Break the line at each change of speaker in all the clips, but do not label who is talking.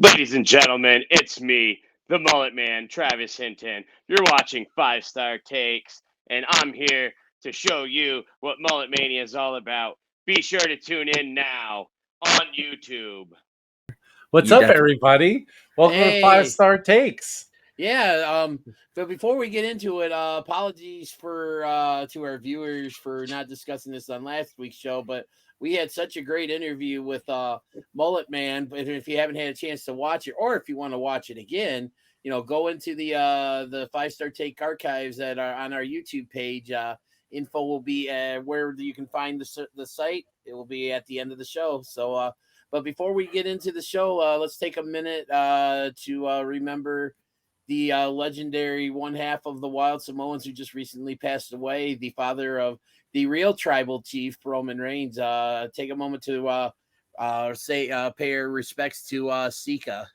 Ladies and gentlemen, it's me, the Mullet Man, Travis Hinton. You're watching 5-Star Takes, and I'm here to show you what Mullet Mania is all about. Be sure to tune in now on YouTube.
What's up, everybody? Welcome to 5-Star Takes.
Yeah, but before we get into it, apologies for to our viewers for not discussing this on last week's show, but we had such a great interview with Mullet Man. But if you haven't had a chance to watch it, or if you want to watch it again, go into the 5-Star Take archives that are on our YouTube page. Info will be where you can find the site. It will be at the end of the show. So, but before we get into the show, let's take a minute to remember the legendary one half of the Wild Samoans who just recently passed away, the father of the real tribal chief, Roman Reigns. Take a moment to pay our respects to Sika.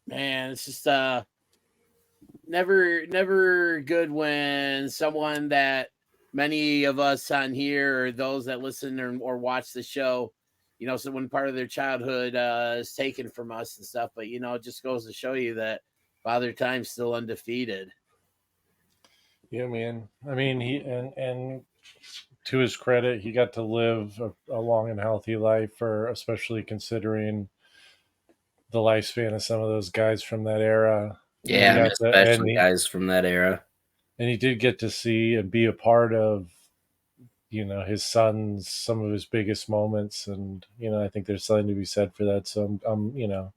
Man, it's just never good when someone that many of us on here or those that listen or watch the show, so when part of their childhood is taken from us and stuff. But it just goes to show you that Father Time's still undefeated.
Yeah, man. I mean, he and to his credit, he got to live a long and healthy life, especially considering the lifespan of some of those guys from that era.
Yeah, especially guys from that era.
And he did get to see and be a part of, his son's, some of his biggest moments. And, I think there's something to be said for that. So I'm a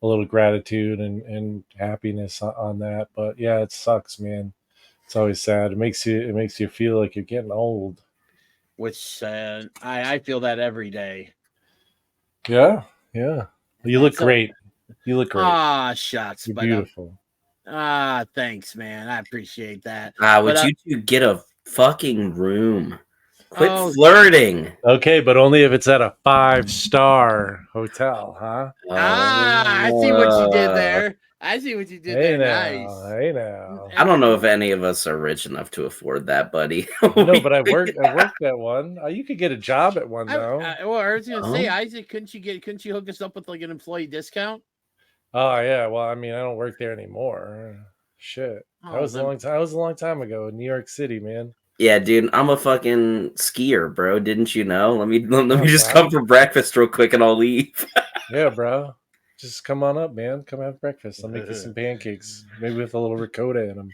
little gratitude and happiness on that. But yeah, it sucks, man. It's always sad. It makes you feel like you're getting old.
Which I feel that every day.
Yeah. You look great. You look great.
Ah, shucks.
You're beautiful.
Thanks, man. I appreciate that.
Would you two get a fucking room? Quit flirting.
Okay, but only if it's at a 5-star hotel, huh?
I see what you did there. Hey
now, nice. Hey now.
I don't know if any of us are rich enough to afford that, buddy.
No, but I worked at one. You could get a job at one though.
I was gonna say, Isaac, couldn't you hook us up with like an employee discount?
Oh yeah, well, I mean, I don't work there anymore. Shit, that was a long time. That was a long time ago in New York City, man.
Yeah, dude, I'm a fucking skier, bro. Didn't you know? Let me just come for breakfast real quick and I'll leave.
Yeah, bro. Just come on up, man. Come have breakfast. I'll make you some pancakes, maybe with a little ricotta in them,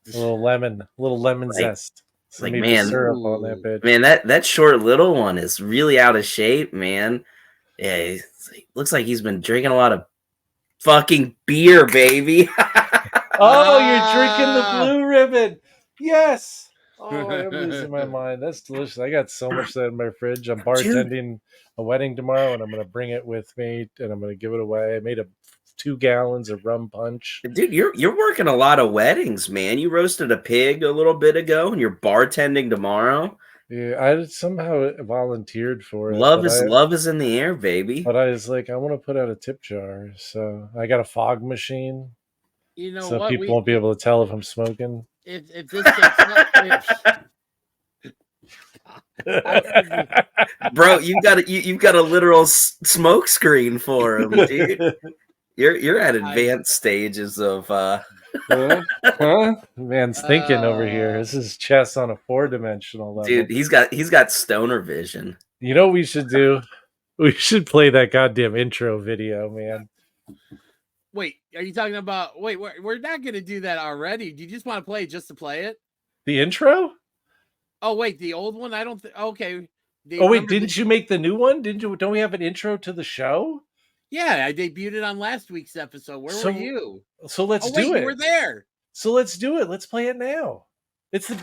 a little lemon zest.
Like, man,
syrup on that bitch.
Man, that short little one is really out of shape, man. Yeah, looks like he's been drinking a lot of fucking beer, baby.
Oh, you're drinking the Blue Ribbon. Yes. Oh, I'm losing my mind. That's delicious. I got so much of that in my fridge. I'm bartending a wedding tomorrow, and I'm going to bring it with me, and I'm going to give it away. I made 2 gallons of rum punch.
Dude, you're working a lot of weddings, man. You roasted a pig a little bit ago, and you're bartending tomorrow.
Yeah, I somehow volunteered for it.
Love is in the air, baby.
But I was like, I want to put out a tip jar, so I got a fog machine. So people won't be able to tell if I'm smoking.
If this gets
bro, you've got a literal smoke screen for him, dude. You're at advanced stages of
man's thinking over here. This is chess on a 4-dimensional level.
Dude, he's got stoner vision.
You know what we should do? We should play that goddamn intro video, man.
Wait, are you talking about? Wait, we're not going to do that already. Do you just want to play it just to play it?
The intro?
Oh wait, the old one. I don't. Okay.
Didn't you make the new one? Didn't you? Don't we have an intro to the show?
Yeah, I debuted it on last week's episode. Where were you?
So let's do it.
You were there.
So let's do it. Let's play it now. It's the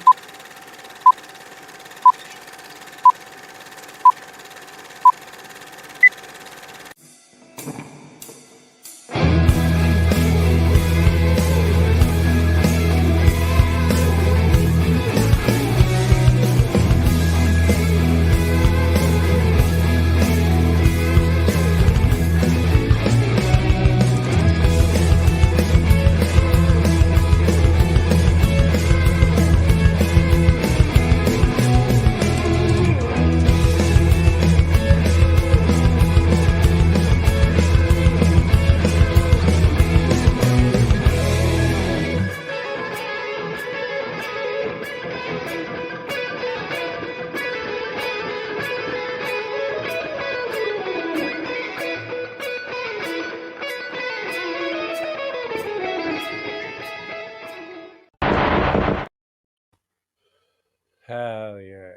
hell yeah.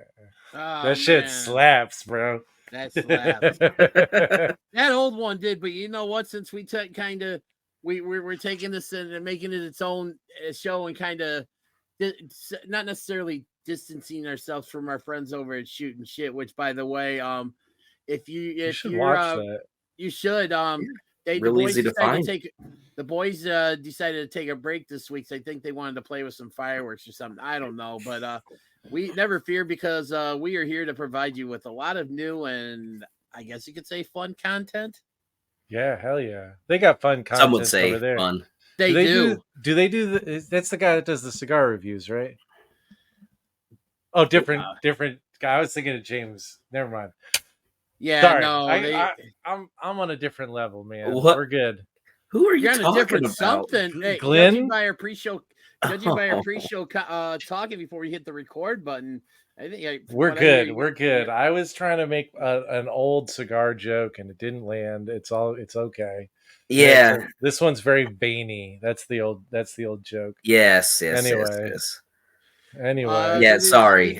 Oh,
That shit
man.
slaps, bro.
That slaps. That old one did, but you know what? Since we kind of we're taking this and making it its own show and kind of not necessarily distancing ourselves from our friends over at Shooting Shit. Which, by the way, if
You should
you're
watch that.
you should the
Real
boys
easy to
decided
find.
to take the boys decided to take a break this week. So I think they wanted to play with some fireworks or something. I don't know, but we never fear because we are here to provide you with a lot of new and I guess you could say fun content.
Yeah, hell yeah. They got fun content
Some would say
over there.
fun.
They do.
Do they do that's the guy that does the cigar reviews, right? Oh, different guy. I was thinking of James. Never mind.
Yeah,
Sorry.
no,
I'm on a different level, man.
What?
We're good.
Who are you
you're on a
talking
different
about?
something. Hey,
Glenn?
judging by our pre-show talking before we hit the record button, I think
We're good. We're good. I was trying to make an old cigar joke and it didn't land. It's okay.
Yeah.
This one's very veiny. That's the old joke.
Yes.
Anyway.
Yes.
Anyway.
Yeah. Sorry.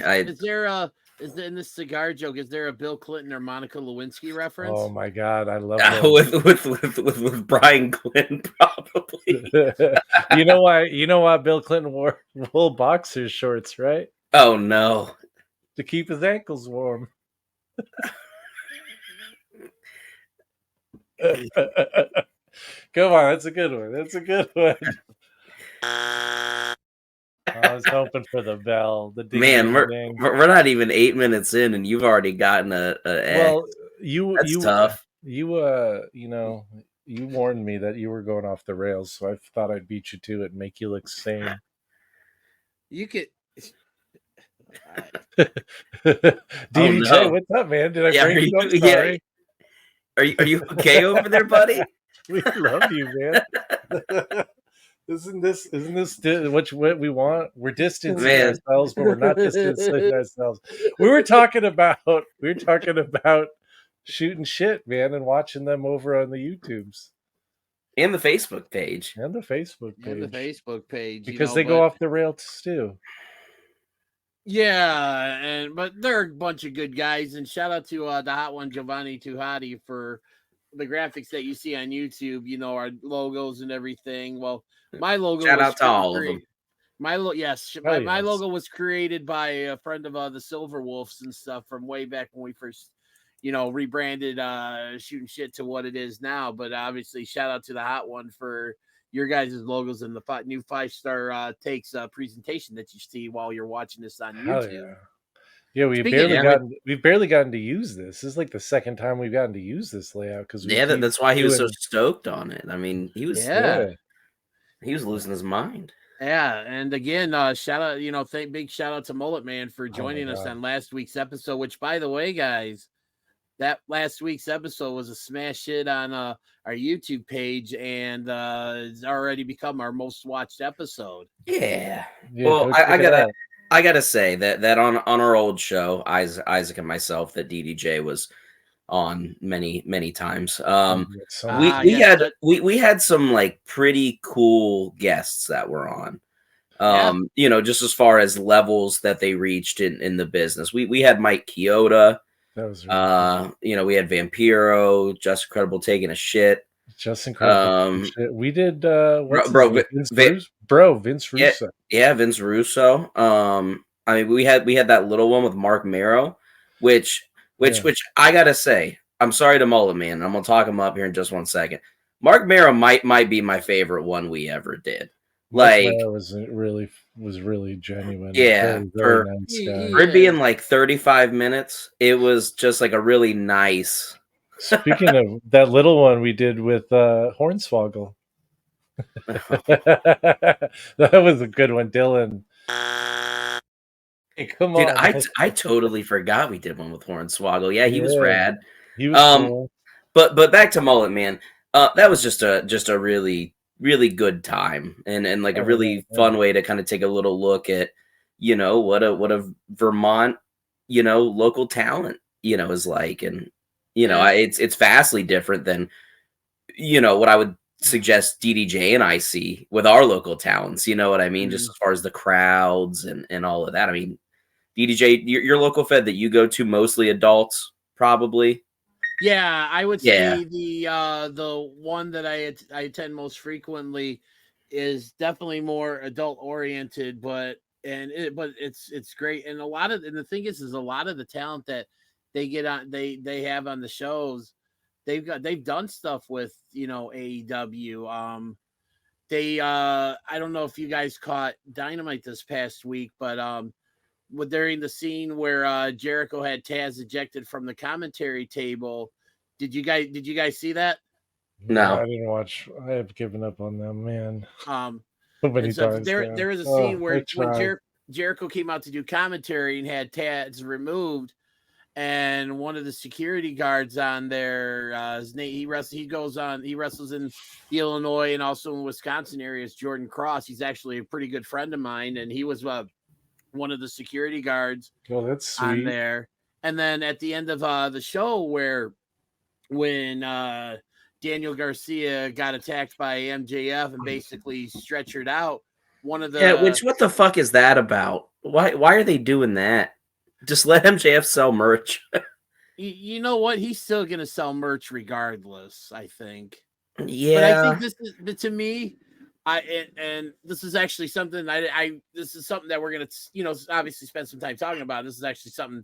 Is there in this cigar joke? Is there a Bill Clinton or Monica Lewinsky reference?
Oh my God, I love
with Brian Glenn probably.
You know why Bill Clinton wore wool boxer shorts, right?
Oh no.
To keep his ankles warm. Come on, that's a good one. I was hoping for the bell. The ding,
Man,
ding,
we're not even 8 minutes in, and you've already gotten a
well,
that's tough.
You warned me that you were going off the rails, so I thought I'd beat you to it and make you look sane.
You could.
DDJ,
no.
what's up, man? Did I break you up? Sorry.
Are you okay over there, buddy?
We love you, man. Isn't this what we want? We're distancing ourselves, but we're not distancing ourselves. We were talking about shooting shit, man, and watching them over on the YouTubes.
And the Facebook page.
Because they go off the rails too.
Yeah, but they're a bunch of good guys. And shout out to the hot one, Giovanni Tuhati, for the graphics that you see on YouTube. You know, our logos and everything. Well, my logo.
Shout out to all of them.
My logo was created by a friend of the Silver Wolves and stuff from way back when we first, rebranded Shooting Shit to what it is now. But obviously, shout out to the hot one for your guys' logos and the new 5-star takes presentation that you see while you're watching this on YouTube.
Yeah, we've barely gotten to use this. This is like the second time we've gotten to use this layout because
that's why he was so stoked on it. I mean, he was he was losing his mind.
Yeah, and again, shout out, big shout out to Mullet Man for joining us on last week's episode. Which, by the way, guys, that last week's episode was a smash hit on our YouTube page, and it's already become our most watched episode.
Yeah. Well, I gotta say that on our old show, Isaac and myself, that DDJ was on many times. We had some like pretty cool guests that were on. Just as far as levels that they reached in the business. We had Mike Chioda.
That was
we had Vampiro, Just Incredible taking a shit.
Just incredible. We did what's
bro,
his name? Vince Russo.
Yeah, Vince Russo. I mean, we had that little one with Mark Mero, which I gotta say, I'm sorry to Mullet Man. I'm gonna talk him up here in just 1 second. Mark Mero might be my favorite one we ever did.
Mark Mero was really genuine.
Yeah,
very nice guy.
For it being like 35 minutes, it was just like a really nice.
Speaking of that little one we did with Hornswoggle. That was a good one, Dylan. Hey, come
Dude,
on.
I totally forgot we did one with Hornswoggle. Yeah, he was rad.
He was cool.
But back to Mullet Man. That was just a really, really good time and like a really fun way to kind of take a little look at, what a Vermont, local talent, is like. And it's vastly different than, what I would suggest DDJ and I see with our local talents. You know what I mean? Just as far as the crowds and all of that. I mean, DDJ, your local fed that you go to, mostly adults, probably.
Yeah, I would say the one that I attend most frequently is definitely more adult oriented, but it's great. And the thing is a lot of the talent that they get on they have on the shows, they've done stuff with AEW. I don't know if you guys caught Dynamite this past week, but during the scene where Jericho had Taz ejected from the commentary table, did you guys see that?
No,
I didn't watch. I have given up on them, man.
So there was a scene where when Jericho came out to do commentary and had Taz removed, and one of the security guards on there, his name, he wrestles in the Illinois and also in Wisconsin areas. Jordan Cross, he's actually a pretty good friend of mine, and he was one of the security guards
that's sweet.
on there. And then at the end of the show, when Daniel Garcia got attacked by MJF and basically stretchered out, one of the
what the fuck is that about? Why are they doing that? Just let MJF sell merch.
You know what? He's still gonna sell merch regardless, I think.
Yeah,
but I think to me, and this is actually something this is something that we're gonna obviously spend some time talking about. This is actually something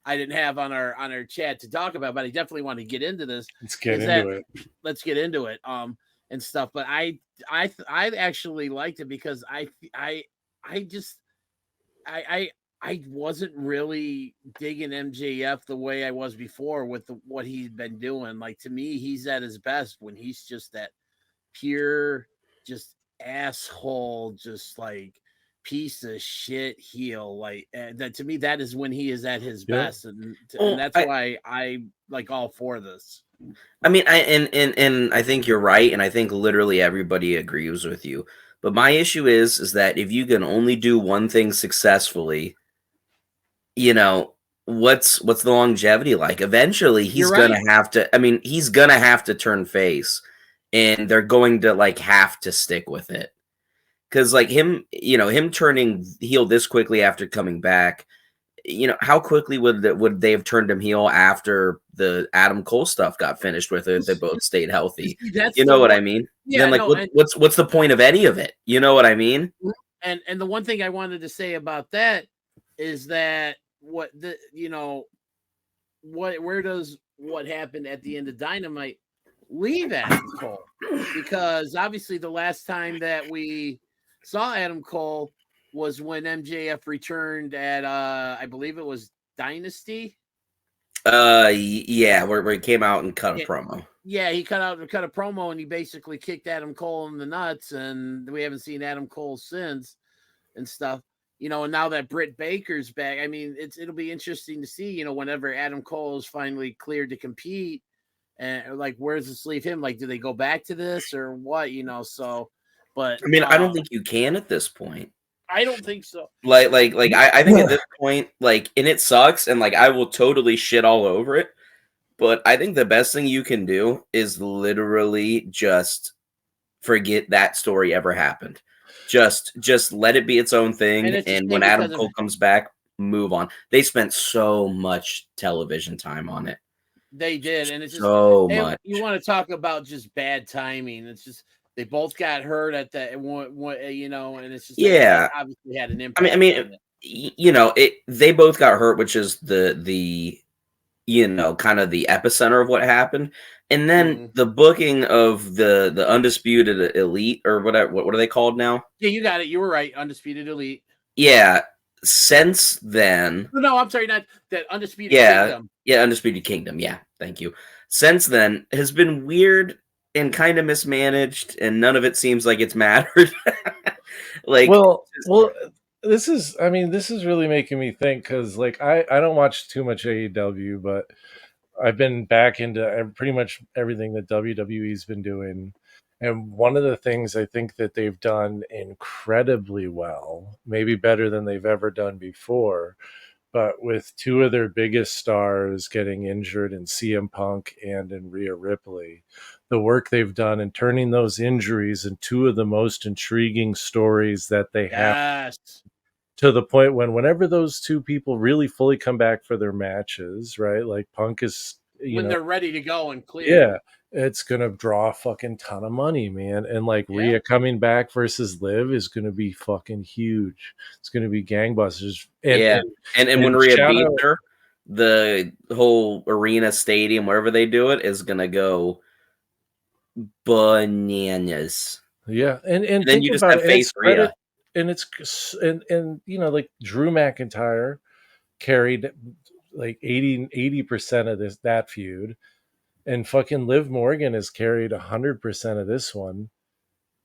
I didn't have on our chat to talk about, but I definitely want to get into this.
Let's get into it.
And stuff. But I actually liked it because I wasn't really digging MJF the way I was before with what he'd been doing. Like, to me, he's at his best when he's just that pure, just asshole, just like piece of shit heel. Like, that to me, that is when he is at his best, and that's why I like all for this.
I mean, I think you're right, and I think literally everybody agrees with you. But my issue is that if you can only do one thing successfully, what's the longevity like? Eventually, he's gonna have to. I mean, he's gonna have to turn face, and they're going to have to stick with it. Because him turning heel this quickly after coming back, how quickly would they have turned him heel after the Adam Cole stuff got finished with it? They both stayed healthy. What I mean?
Yeah.
Then what's the point of any of it? You know what I mean?
And the one thing I wanted to say about that is that where does what happened at the end of Dynamite leave Adam Cole? Because obviously the last time that we saw Adam Cole was when MJF returned at I believe it was Dynasty.
Where he came out and cut a promo.
Yeah, he cut a promo and he basically kicked Adam Cole in the nuts, and we haven't seen Adam Cole since and stuff. And now that Britt Baker's back, I mean, it'll be interesting to see, whenever Adam Cole is finally cleared to compete, and where's this leave him? Do they go back to this or what? So, but
I mean, I don't think you can at this point.
I don't think so.
I think at this point, and it sucks, and I will totally shit all over it. But I think the best thing you can do is literally just forget that story ever happened. Just let it be its own thing. And when Adam Cole comes back, move on. They spent so much television time on it.
They did, and it's just
so
and
much.
you want to talk about just bad timing. It's just they both got hurt at that one, you know, and it's just like,
Yeah.
that obviously had an impact.
I mean,
on it.
you know, they both got hurt, which is the you know, kind of the epicenter of what happened. And then the booking of the Undisputed Elite or whatever, what are they called now?
Yeah, you got it. You were right. Undisputed Elite.
Yeah. Since then,
No, I'm sorry, not that Undisputed Kingdom.
Yeah, Undisputed Kingdom. Yeah, thank you. Since then has been weird and kind of mismanaged, and none of it seems like it's mattered. Like,
well, this is really making me think, because like I don't watch too much AEW, but I've been back into pretty much everything that WWE's been doing. And one of the things I think that they've done incredibly well, maybe better than they've ever done before, but with two of their biggest stars getting injured in CM Punk and in Rhea Ripley, the work they've done in turning those injuries into two of the most intriguing stories that they have, to the point whenever those two people really fully come back for their matches, right? Like Punk is,
when they're ready to go and clear.
Yeah, it's gonna draw a fucking ton of money, man. And like Rhea coming back versus Liv is gonna be fucking huge. It's gonna be gangbusters.
And when Rhea beats her, the whole arena, stadium, wherever they do it, is gonna go bananas.
Yeah, and
then you just have face Rhea.
And it's and you know, like Drew McIntyre carried like 80% of that feud, and fucking Liv Morgan has carried 100% of this one.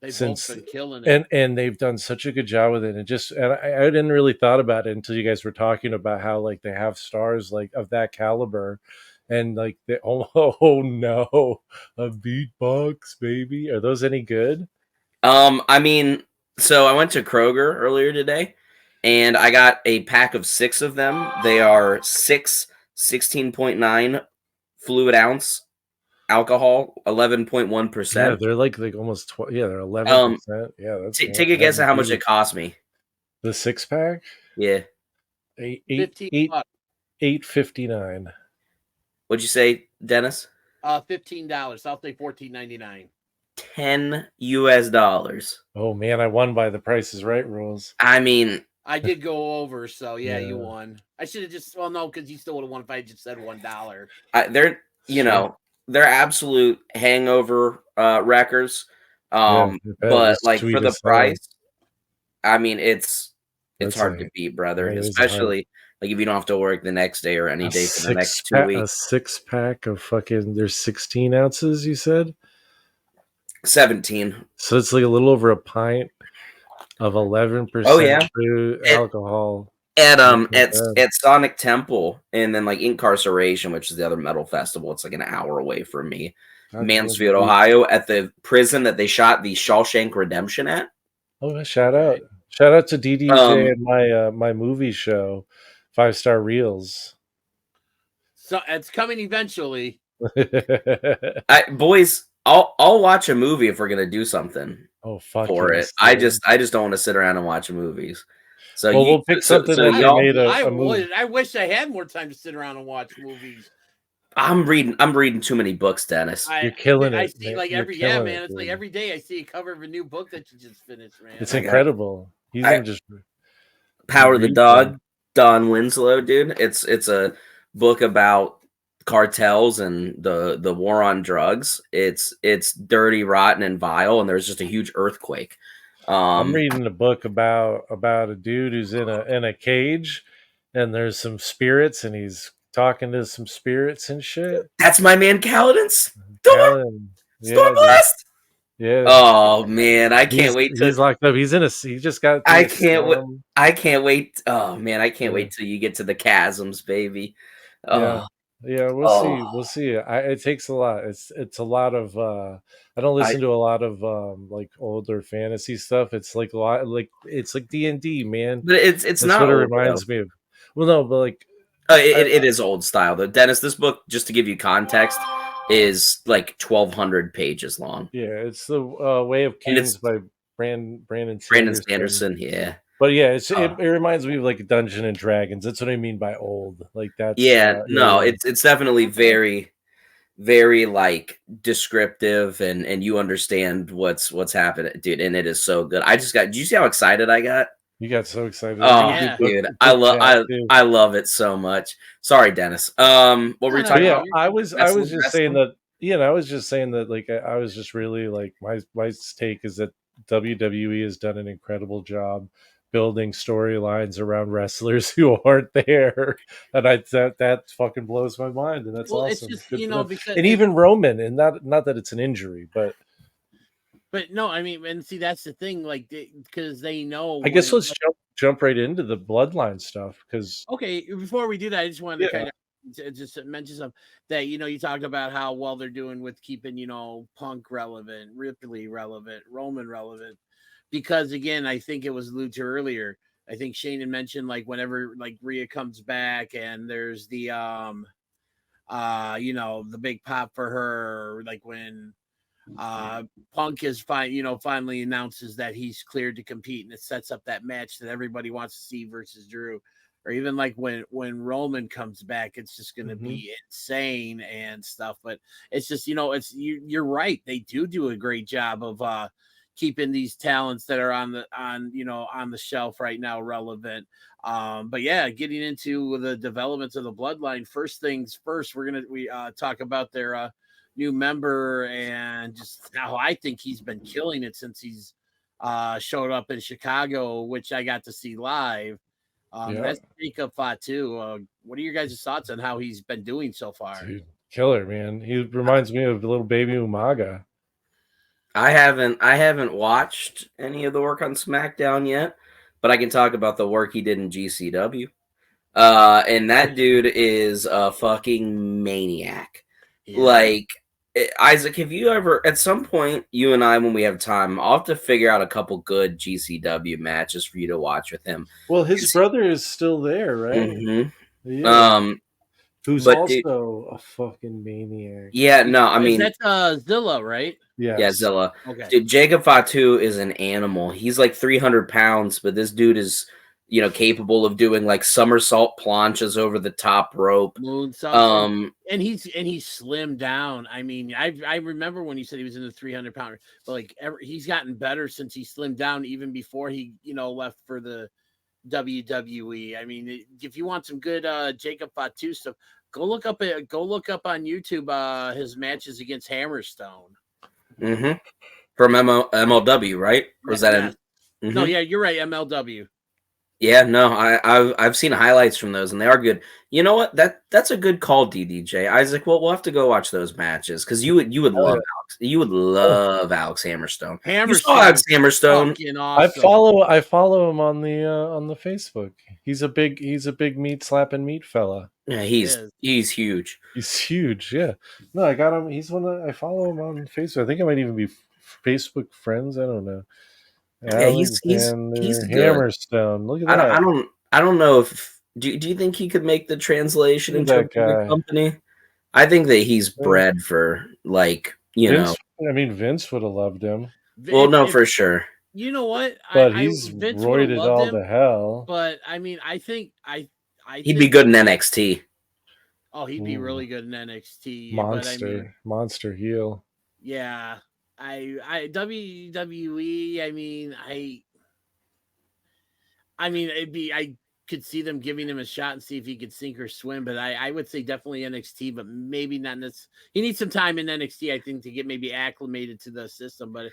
They've both been killing it,
and they've done such a good job with it. And I didn't really thought about it until you guys were talking about how like they have stars like of that caliber, and like oh no, a beatbox, baby. Are those any good?
I mean, so I went to Kroger earlier today, and I got a pack of 6 of them. They are 16.9 fluid ounce alcohol, 11.1%.
Yeah, they're like almost 12. Yeah, they're 11%. Yeah, that's
take a guess at how much it cost me.
The 6-pack?
Yeah,
$8.59.
What'd you say, Dennis?
$15. I'll say $14.99.
$10 US.
Oh man, I won by the Price is Right rules.
I mean,
I did go over, so yeah, you won. I should have just no, because you still would have won if I just said $1.
They're they're absolute hangover wreckers. But like for the price, I mean it's hard to beat, brother. Especially like if you don't have to work the next day or any day for the next 2 weeks.
A 6-pack of fucking, there's 16 ounces, you said?
17.
So it's like a little over a pint of 11% alcohol.
At Sonic Temple, and then like Incarceration, which is the other metal festival. It's like an hour away from me. Mansfield, Ohio, at the prison that they shot the Shawshank Redemption at.
Oh, shout out to DDJ and my movie show, 5-Star Reels.
So it's coming eventually.
Boys, I'll watch a movie if we're gonna do something. For it. I just don't want to sit around and watch movies. So
we'll pick something that made a movie.
I wish I had more time to sit around and watch movies.
I'm reading too many books, Dennis.
You're killing it.
I see like every it's like every day I see a cover of a new book that you just finished, man.
It's incredible. He's just
Power of the Dog, Don Winslow, dude. It's a book about cartels and the war on drugs. It's dirty, rotten, and vile, and there's just a huge earthquake.
I'm reading a book about a dude who's in a cage, and there's some spirits, and he's talking to some spirits and shit.
That's my man Kaladin. Stormblast.
Yeah.
Oh man, I can't wait.
He's locked up. He just got.
I can't wait. I can't wait. Oh man, I can't wait till you get to the chasms, baby. Oh.
Yeah, we'll see. It takes a lot. It's a lot of. I don't listen to a lot of like older fantasy stuff. It's like a lot, it's like D&D, man.
But it's not.
What it reminds me of. Well, no, but like
it is old style though. Dennis, this book, just to give you context, is like 1,200 pages long.
Yeah, it's the Way of Kings by Brandon
Sanderson. Yeah.
But yeah, it reminds me of like Dungeons and Dragons. That's what I mean by old. Like that's
it's definitely very very like descriptive, and you understand what's happening, dude. And it is so good. Did you see how excited I got?
You got so excited.
Oh,
Yeah.
dude,
Good
I love
chat, too.
I love it so much. Sorry, Dennis. What were you
No,
talking
Yeah,
about?
I was
Wrestling,
just saying
wrestling?
that. I was just saying that. Like, I was just really like my take is that WWE has done an incredible job building storylines around wrestlers who aren't there, and that fucking blows my mind, and that's
Well, it's
awesome.
just
Good for them.
because
And even Roman, and not that it's an injury, but
no, I mean, and see that's the thing, like because they know.
I guess
when,
let's jump right into the bloodline stuff because
Okay, before we do that, I just wanted to
yeah,
kind of just mention some that you talked about how well they're doing with keeping Punk relevant, Ripley relevant, Roman relevant, because again, I think it was alluded to earlier. I think Shane had mentioned like whenever like Rhea comes back and there's the the big pop for her, like when Punk is finally announces that he's cleared to compete, and it sets up that match that everybody wants to see versus Drew. Or even like when Roman comes back, it's just going to be insane and stuff. But it's just you're right. They do a great job of keeping these talents that are on the shelf right now relevant. But yeah, getting into the developments of the bloodline. First things first, we talk about their new member and just how I think he's been killing it since he's showed up in Chicago, which I got to see live. That's Jacob Fatu. What are your guys' thoughts on how he's been doing so far?
dude, killer, man. He reminds me of the little baby Umaga.
I haven't watched any of the work on SmackDown yet, but I can talk about the work he did in GCW. And that dude is a fucking maniac.
Yeah.
Like, Isaac, have you ever, at some point, you and I, when we have time, I'll have to figure out a couple good GCW matches for you to watch with him.
Well, his brother is still there, right?
Mm-hmm.
Yeah. Who's
but
also a fucking maniac.
Yeah, no, I mean,
that's Zilla, right?
Yes.
Yeah, Zilla.
Okay.
Dude, Jacob Fatu is an animal. He's like 300 pounds, but this dude is, capable of doing like somersault planches over the top rope.
Moonsault. And he's slimmed down. I mean, I remember when you said he was in the 300 pounder, but like he's gotten better since he slimmed down, even before he left for the WWE. I mean, if you want some good Jacob Fatu stuff, go look up on YouTube his matches against Hammerstone.
Mm-hmm. From MLW, right? Or is that
yes. No, yeah, you're right, MLW.
Yeah, no, I've seen highlights from those, and they are good. You know what? That's a good call, DDJ Isaac. Well, we'll have to go watch those matches because you would love Alex. You would love Alex Hammerstone. You saw Alex Hammerstone.
Awesome.
I follow him on the Facebook. He's a big meat slapping meat fella.
Yeah, he's huge.
He's huge. Yeah. No, I got him. He's I follow him on Facebook. I think I might even be Facebook friends. I don't know.
Yeah, he's good.
Hammerstone. Look at that.
I don't know if do you think he could make the translation into a bigger company? I think that he's bred for
Vince, I mean, Vince would have loved him.
Well, no, for sure.
You know what?
But he's roided all to hell.
But I mean, I think
he'd be good in NXT.
Oh, he'd be really good in NXT.
Monster heel.
Yeah. WWE, I could see them giving him a shot and see if he could sink or swim, but I would say definitely NXT, but maybe not. He needs some time in NXT, I think, to get maybe acclimated to the system, but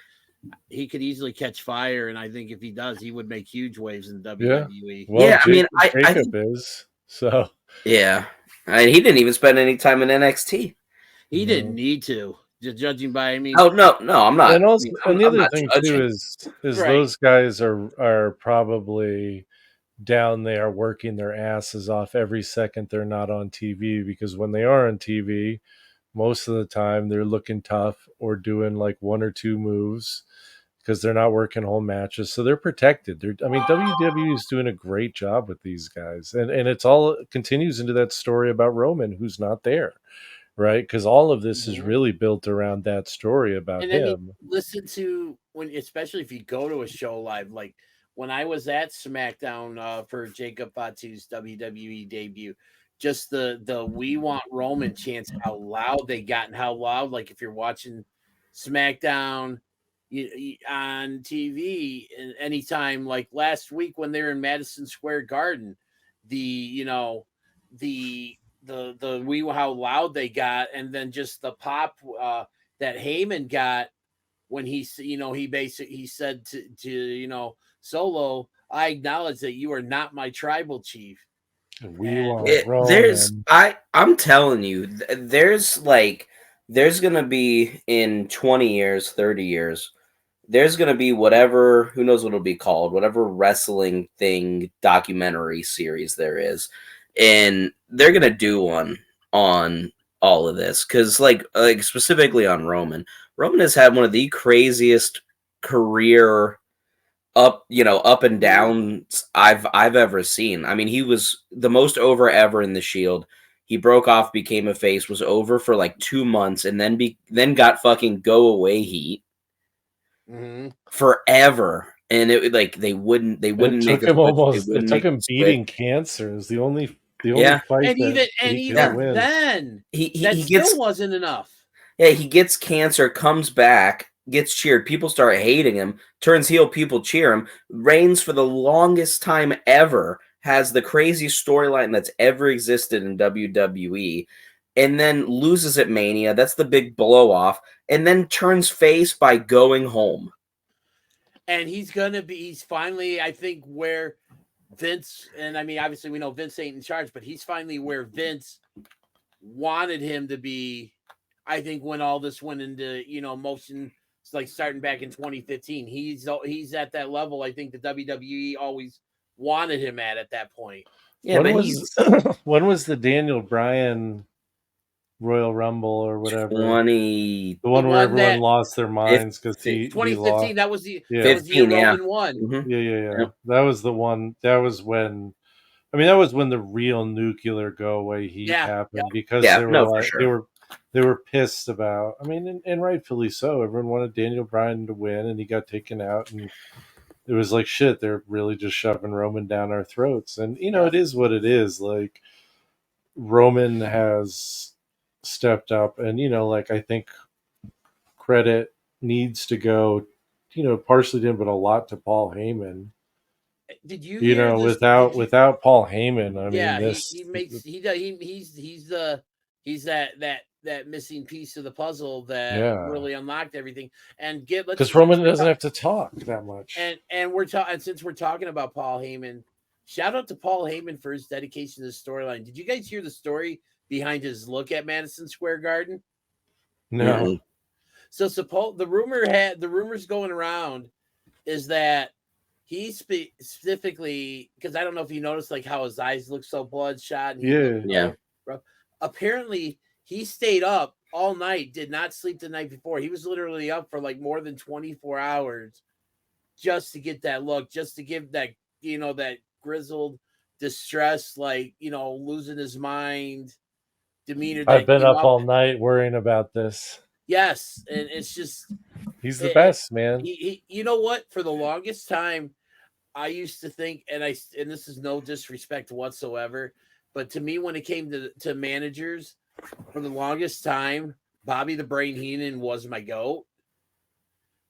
he could easily catch fire, and I think if he does, he would make huge waves in WWE.
Yeah, well, Jacob is so.
Yeah, he didn't even spend any time in NXT.
He didn't need to. Just judging by,
oh no, I'm not.
And also, and the other thing too is right. Those guys are probably down there working their asses off every second they're not on TV, because when they are on TV, most of the time they're looking tough or doing like one or two moves because they're not working whole matches, so they're protected. WWE is doing a great job with these guys, and it's all continues into that story about Roman, who's not there. Right, because all of this is really built around that story about him.
Listen to especially if you go to a show live, like when I was at SmackDown for Jacob Fatu's WWE debut, just the "We Want Roman" chants, how loud they got and how loud, like if you're watching SmackDown on TV, and anytime like last week when they were in Madison Square Garden, the we how loud they got, and then just the pop that Heyman got when he said to Solo, "I acknowledge that you are not my tribal chief."
We want
There's
Roman.
I'm telling you, there's gonna be in 20 years, 30 years, there's gonna be whatever, who knows what it'll be called, whatever wrestling thing documentary series there is, and they're gonna do one on all of this, because like specifically on Roman has had one of the craziest career up and downs I've ever seen. I mean, he was the most over ever in the Shield. He broke off, became a face, was over for like 2 months, and then got fucking go away heat forever. And it like they wouldn't make
it took him beating cancer. It was the only fight
and even
win.
then
he
still wasn't enough.
Yeah, he gets cancer, comes back, gets cheered. People start hating him, turns heel, people cheer him. Reigns, for the longest time ever, has the craziest storyline that's ever existed in WWE, and then loses at Mania. That's the big blow off, and then turns face by going home.
And he's finally, I think, where Vince, and I mean, obviously we know Vince ain't in charge, but he's finally where Vince wanted him to be. I think when all this went into motion, it's like starting back in 2015, he's at that level. I think the WWE always wanted him at that point.
Yeah,
when was the Daniel Bryan Royal Rumble or whatever?
The
one where everyone lost their minds because he
2015. That was the
15,
Roman one.
Mm-hmm. Yeah. That was the one. That was when. I mean, that was when the real nuclear go away heat happened because they were pissed about. I mean, and rightfully so. Everyone wanted Daniel Bryan to win, and he got taken out, and it was like shit. They're really just shoving Roman down our throats, and it is what it is. Like Roman has stepped up, and like I think credit needs to go, partially to him, but a lot to Paul Heyman.
Did you
without Paul Heyman? I mean,
he's that missing piece of the puzzle that really unlocked everything. And
because Roman doesn't have to talk that much.
And since we're talking about Paul Heyman, shout out to Paul Heyman for his dedication to the storyline. Did you guys hear the story behind his look at Madison Square Garden?
No.
Mm-hmm.
So the rumors going around is that he specifically, because I don't know if you noticed like how his eyes look so bloodshot.
And
rough. Apparently, he stayed up all night, did not sleep the night before. He was literally up for like more than 24 hours just to get that look, just to give that, that grizzled, distressed, like, losing his mind demeanor.
I've been up all night worrying about this.
Yes, and it's just
he's the best, man.
He you know what? For the longest time, I used to think, and this is no disrespect whatsoever, but to me, when it came to managers, for the longest time, Bobby the Brain Heenan was my GOAT.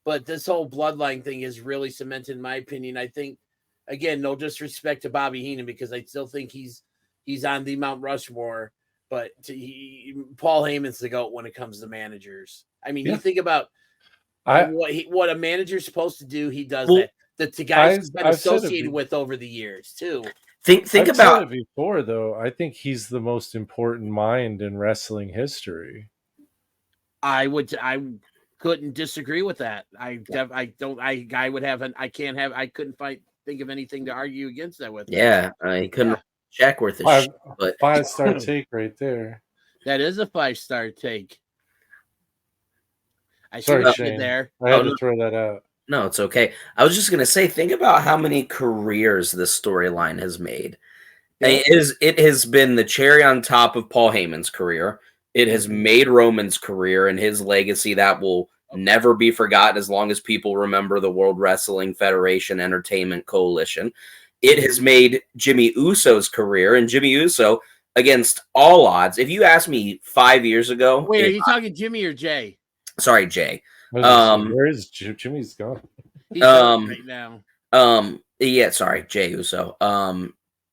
But this whole Bloodline thing is really cemented, in my opinion. I think, again, no disrespect to Bobby Heenan, because I still think he's on the Mount Rushmore. But Paul Heyman's the GOAT when it comes to managers. I mean, you think about what a manager's supposed to do. He does that. The guys he's been associated with over the years too.
Think
I've
about
said it before, though. I think he's the most important mind in wrestling history.
I couldn't disagree with that. I couldn't think of anything to argue against that with.
Yeah, I couldn't check worth a shit, but
5-star take right there.
That is a 5-star take. I
Sorry,
see
Shane.
there.
I had to throw that out.
No, it's okay. I was just gonna say, think about how many careers this storyline has made. Yeah. It has been the cherry on top of Paul Heyman's career. It has made Roman's career and his legacy that will never be forgotten as long as people remember the World Wrestling Federation Entertainment Coalition. It has made Jimmy Uso's career, and Jimmy Uso, against all odds. If you asked me 5 years ago,
Wait, are you talking Jimmy or Jay?
Sorry, Jay.
Where is Jimmy's gone?
He's out right now.
Yeah, sorry, Jay Uso.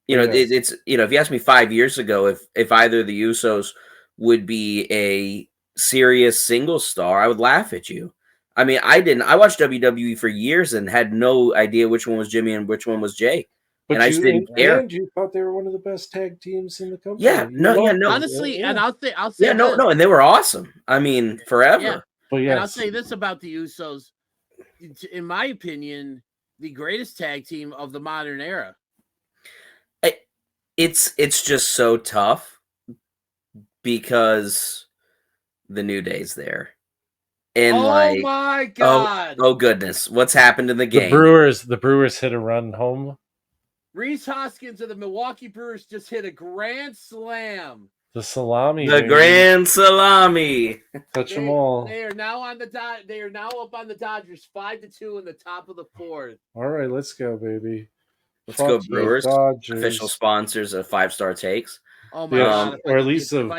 You know,
Yes.
it's you know, if you asked me 5 years ago if either of the Usos would be a serious single star, I would laugh at you. I mean, I didn't. I watched WWE for years and had no idea which one was Jimmy and which one was Jay.
But
And I just didn't care.
And you thought they were one of the best tag teams in the company.
Yeah,
You
no, yeah,
loved
no.
them.
Honestly,
Yeah.
and I'll say
Yeah, no,
this.
no, and they were awesome. I mean, forever.
Yeah.
But
And I'll
yes,
say this about the Usos. In my opinion, the greatest tag team of the modern era.
It's just so tough because the New Day's there. And
Oh my God.
oh goodness, what's happened in the game?
the Brewers hit a run home.
Reese Hoskins of the Milwaukee Brewers just hit a grand slam.
The salami.
The
baby.
grand salami.
Touch them all.
They are now on the They are now up on the Dodgers 5-2 in the top of the fourth.
All right, let's go, baby.
Let's go,
Fuck
Brewers.
the Dodgers.
Official sponsors of 5-star takes.
Oh my
Yeah,
God!
or at least of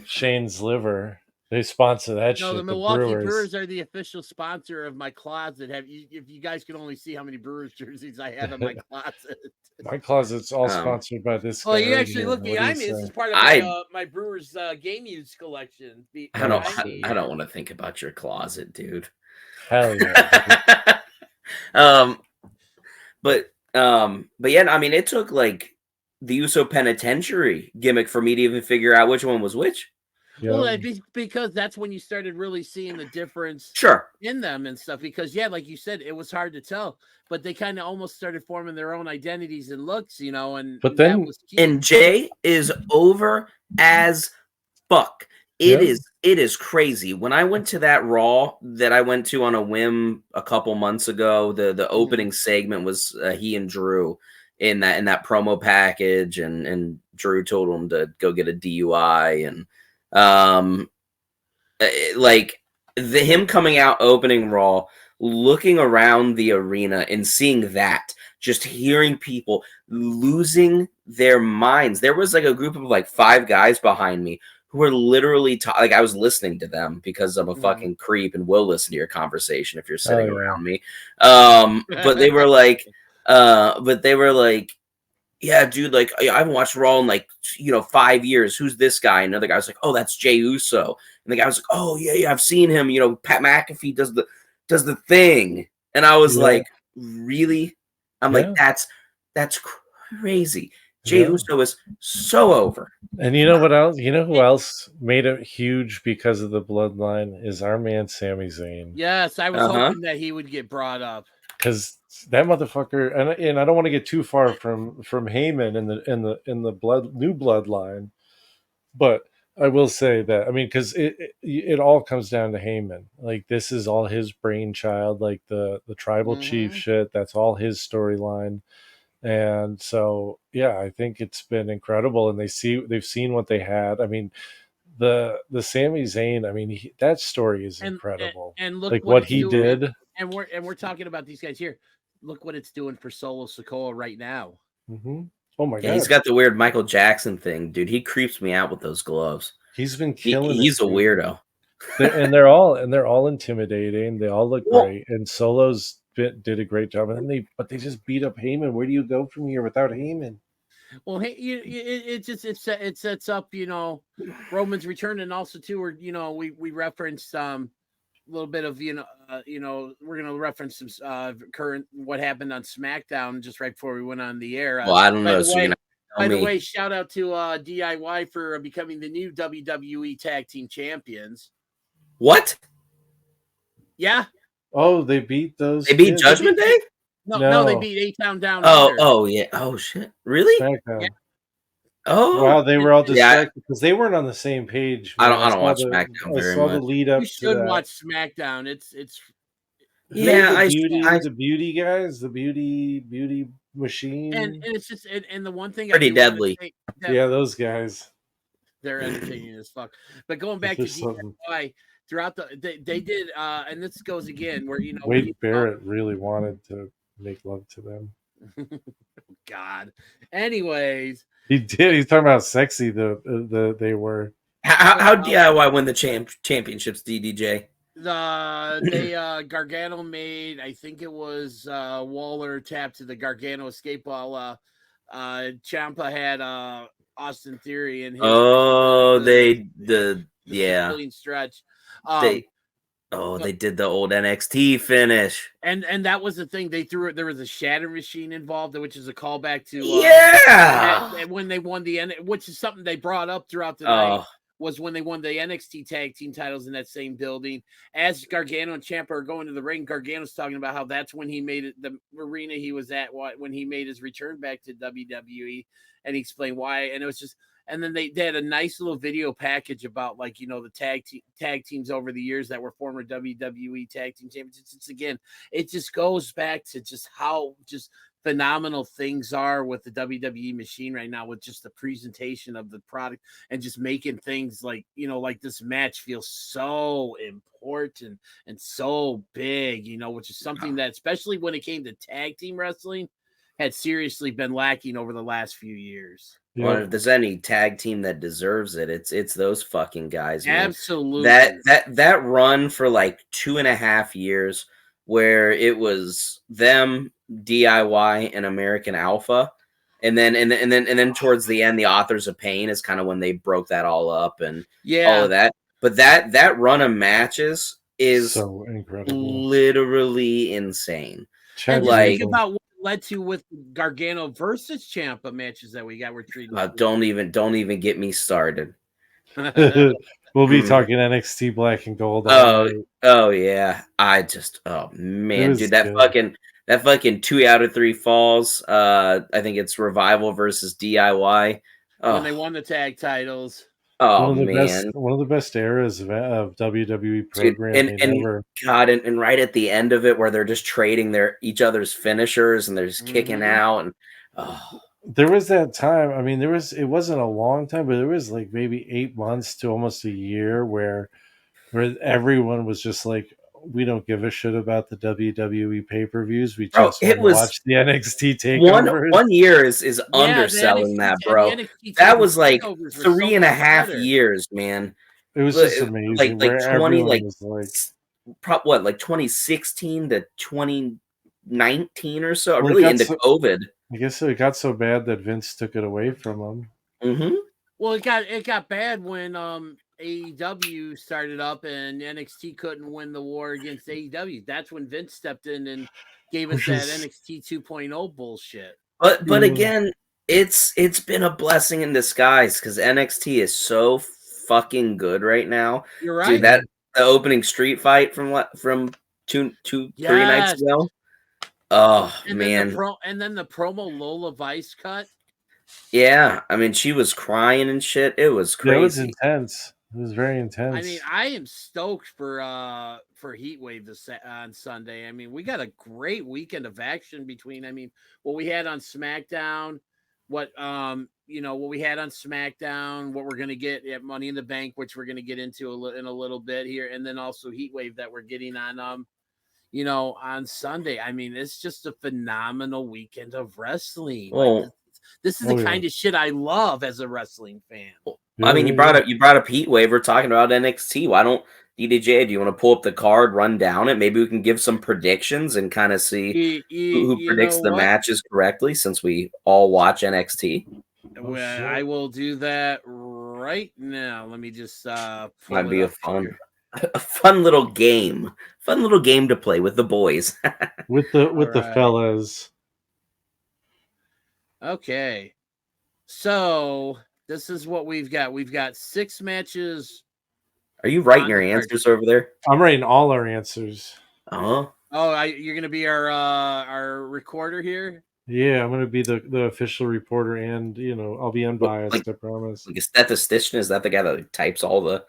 Shane's liver. They sponsor that shit.
No, the
The
Milwaukee
Brewers.
Brewers are the official sponsor of my closet. If you guys could only see how many Brewers jerseys I have in my closet.
My closet's all sponsored by this.
Well,
guy
you
right
actually
here.
look
What do
behind
you
me. This
say?
is part of my Brewers game use collection.
I don't want to think about your closet, dude.
Hell yeah.
But yeah, I mean, it took like the Uso Penitentiary gimmick for me to even figure out which one was which.
Well, because that's when you started really seeing the difference in them and stuff. Because, yeah, like you said, it was hard to tell. But they kind of almost started forming their own identities and looks, you know. And
and Jay is over as fuck. It is crazy. When I went to that Raw that I went to on a whim a couple months ago, the opening segment was he and Drew in that promo package, and Drew told him to go get a DUI, and him coming out opening Raw, looking around the arena and seeing that, just hearing people losing their minds. There was like a group of like 5 guys behind me who were literally like I was listening to them because I'm a fucking creep and will listen to your conversation if you're sitting around me. But they were like, yeah, dude, like I haven't watched Raw in like 5 years. Who's this guy? And another guy was like, oh, that's Jey Uso. And the guy was like, oh yeah, I've seen him. Pat McAfee does the thing. And I was like, really? I'm like, that's crazy. Jey Uso is so over.
And you know what else? You know who else made it huge because of the bloodline is our man Sami Zayn.
Yes, I was hoping that he would get brought up.
Because that motherfucker, and I don't want to get too far from Heyman in the new bloodline, but I will say that because it all comes down to Heyman. Like this is all his brainchild. Like the tribal chief shit. That's all his storyline. And so, yeah, I think it's been incredible, and they've seen what they had. I mean, the Sami Zayn. That story is incredible.
And look
like what he did.
And we're talking about these guys here. Look what it's doing for Solo Sikoa right now.
Mm-hmm. Oh my god,
he's got the weird Michael Jackson thing, dude. He creeps me out with those gloves.
He's been killing.
He's a weirdo.
and they're all intimidating. They all look great, and Solo's did a great job, and then they just beat up Heyman. Where do you go from here without Heyman?
Well, hey, it sets up Roman's return, and also too, we referenced a little bit of we're gonna reference some current what happened on SmackDown just right before we went on the air.
Well, I don't know.
By the way, shout out to DIY for becoming the new WWE Tag Team Champions.
What?
Yeah.
Oh, they beat those.
They beat Judgment Day?
No, they beat A-Town Down.
Oh, yeah. Oh, shit. Really?
SmackDown.
Yeah.
Oh,
wow! They were all distracted because they weren't on the same page.
I don't watch SmackDown very much.
The lead up.
You should watch SmackDown. It's
the beauty guys, the beauty machine,
and it's just and the one thing
pretty deadly.
Yeah, those guys.
They're entertaining as fuck. But going back to DIY, throughout they did, and this goes again where
Wade Barrett really wanted to make love to them.
God. Anyways,
He did. He's talking about how sexy they were.
How DIY win the championships, DDJ?
Gargano made, I think it was Waller tapped to the Gargano escape while Ciampa had Austin Theory in his clean stretch.
They did the old NXT finish,
and that was the thing. They threw it. There was a shatter machine involved, which is a callback to when they won which is something they brought up throughout the night. Was when they won the NXT tag team titles in that same building. As Gargano and Ciampa are going to the ring, Gargano's talking about how that's when he made it, the arena he was at when he made his return back to WWE, and he explained why. And it was just, and then they had a nice little video package about the tag teams over the years that were former WWE tag team champions. It just goes back to just how just phenomenal things are with the WWE machine right now, with just the presentation of the product and just making things like this match feel so important and so big, which is something that, especially when it came to tag team wrestling, had seriously been lacking over the last few years.
Yeah.
Well, if there's any tag team that deserves it, it's those fucking guys, man.
Absolutely.
That run for like 2.5 years where it was them, DIY, and American Alpha, and then towards the end, the Authors of Pain is kind of when they broke that all up and all of that. But that run of matches is
so incredible,
literally insane.
And think about what it led to with Gargano versus Ciampa matches that we got. We're treating.
Don't even get me started.
We'll be talking NXT Black and Gold.
Oh yeah. Man, dude, that fucking 2 out of 3 falls. I think it's Revival versus DIY.
When they won the tag titles.
Oh,
one of the best eras of WWE programming ever.
God, and right at the end of it, where they're just trading each other's finishers and they're just kicking out, and
there was that time. I mean, it wasn't a long time, but there was like maybe 8 months to almost a year where everyone was just like, we don't give a shit about the WWE pay-per-views. We just want to watch the NXT takeovers.
One year is underselling that, bro. That was like 3.5 years, man.
It was just amazing.
Like 2016 to 2019 or so, really into COVID.
I guess so. It got so bad that Vince took it away from them.
Mm-hmm.
Well, it got bad when AEW started up and NXT couldn't win the war against AEW. That's when Vince stepped in and gave us that NXT 2.0 bullshit.
But again, it's been a blessing in disguise because NXT is so fucking good right now.
You're right.
Dude, the opening street fight from 3 nights ago. Oh, man.
And then the promo Lola Vice cut.
Yeah, I mean, she was crying and shit. It was crazy.
It was intense. It was very intense.
I mean, I am stoked for Heatwave on Sunday. I mean, we got a great weekend of action between. I mean, what we had on SmackDown, what we had on SmackDown, what we're gonna get at Money in the Bank, which we're gonna get into in a little bit here, and then also Heatwave that we're getting on on Sunday. I mean, it's just a phenomenal weekend of wrestling. This is the kind of shit I love as a wrestling fan.
I mean, you brought up Heatwave. We're talking about NXT. Why don't DDJ? Do you want to pull up the card, run down it? Maybe we can give some predictions and kind of see who predicts the matches correctly, since we all watch NXT.
Well, I will do that right now. Let me just.
Might be a fun little game. Fun little game to play with the boys.
with the fellas.
Okay, so this is what we've got. We've got 6 matches.
Are you writing your answers over there?
I'm writing all our answers.
Oh, you're gonna be our recorder here.
Yeah, I'm gonna be the official reporter, and I'll be unbiased. I promise.
Like a statistician, is that the guy that types all the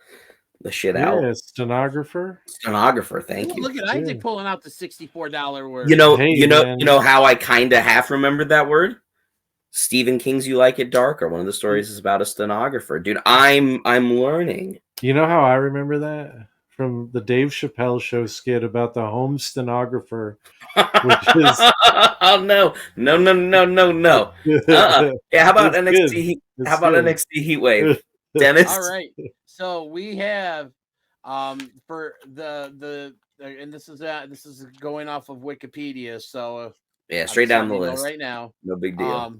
shit out?
Yeah, stenographer.
Thank you.
Look at Isaac pulling out the $64 word.
You know how I kind of half remembered that word. Stephen King's "You Like It Darker." One of the stories is about a stenographer. Dude, I'm learning.
You know how I remember that? from the Dave Chappelle show skit about the home stenographer, which is
oh no. Yeah, how about
It's
NXT?
good.
How
It's
about
good.
NXT Heatwave? Dennis.
All right. So we have for the and this is going off of Wikipedia. So
Yeah, straight down the list.
right now.
No big deal.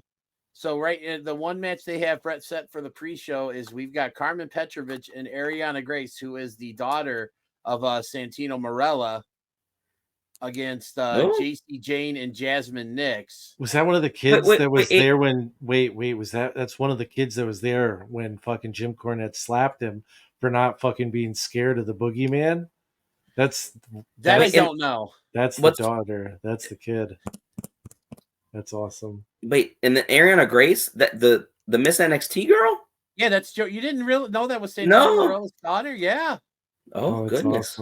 So the one match they have set for the pre-show is we've got Carmen Petrovich and Ariana Grace, who is the daughter of Santino Marella, against JC Jane and Jasmine Nix.
Was that one of the kids
Wait,
that was there when? Wait, was that's one of the kids that was there when fucking Jim Cornette slapped him for not fucking being scared of the boogeyman?
I don't know.
That's the daughter. That's the kid. That's awesome.
Wait, and the Ariana Grace, the Miss NXT girl?
Yeah, that's Joe. You didn't really know that was Santino Marella's daughter? Yeah.
Oh
that's
goodness.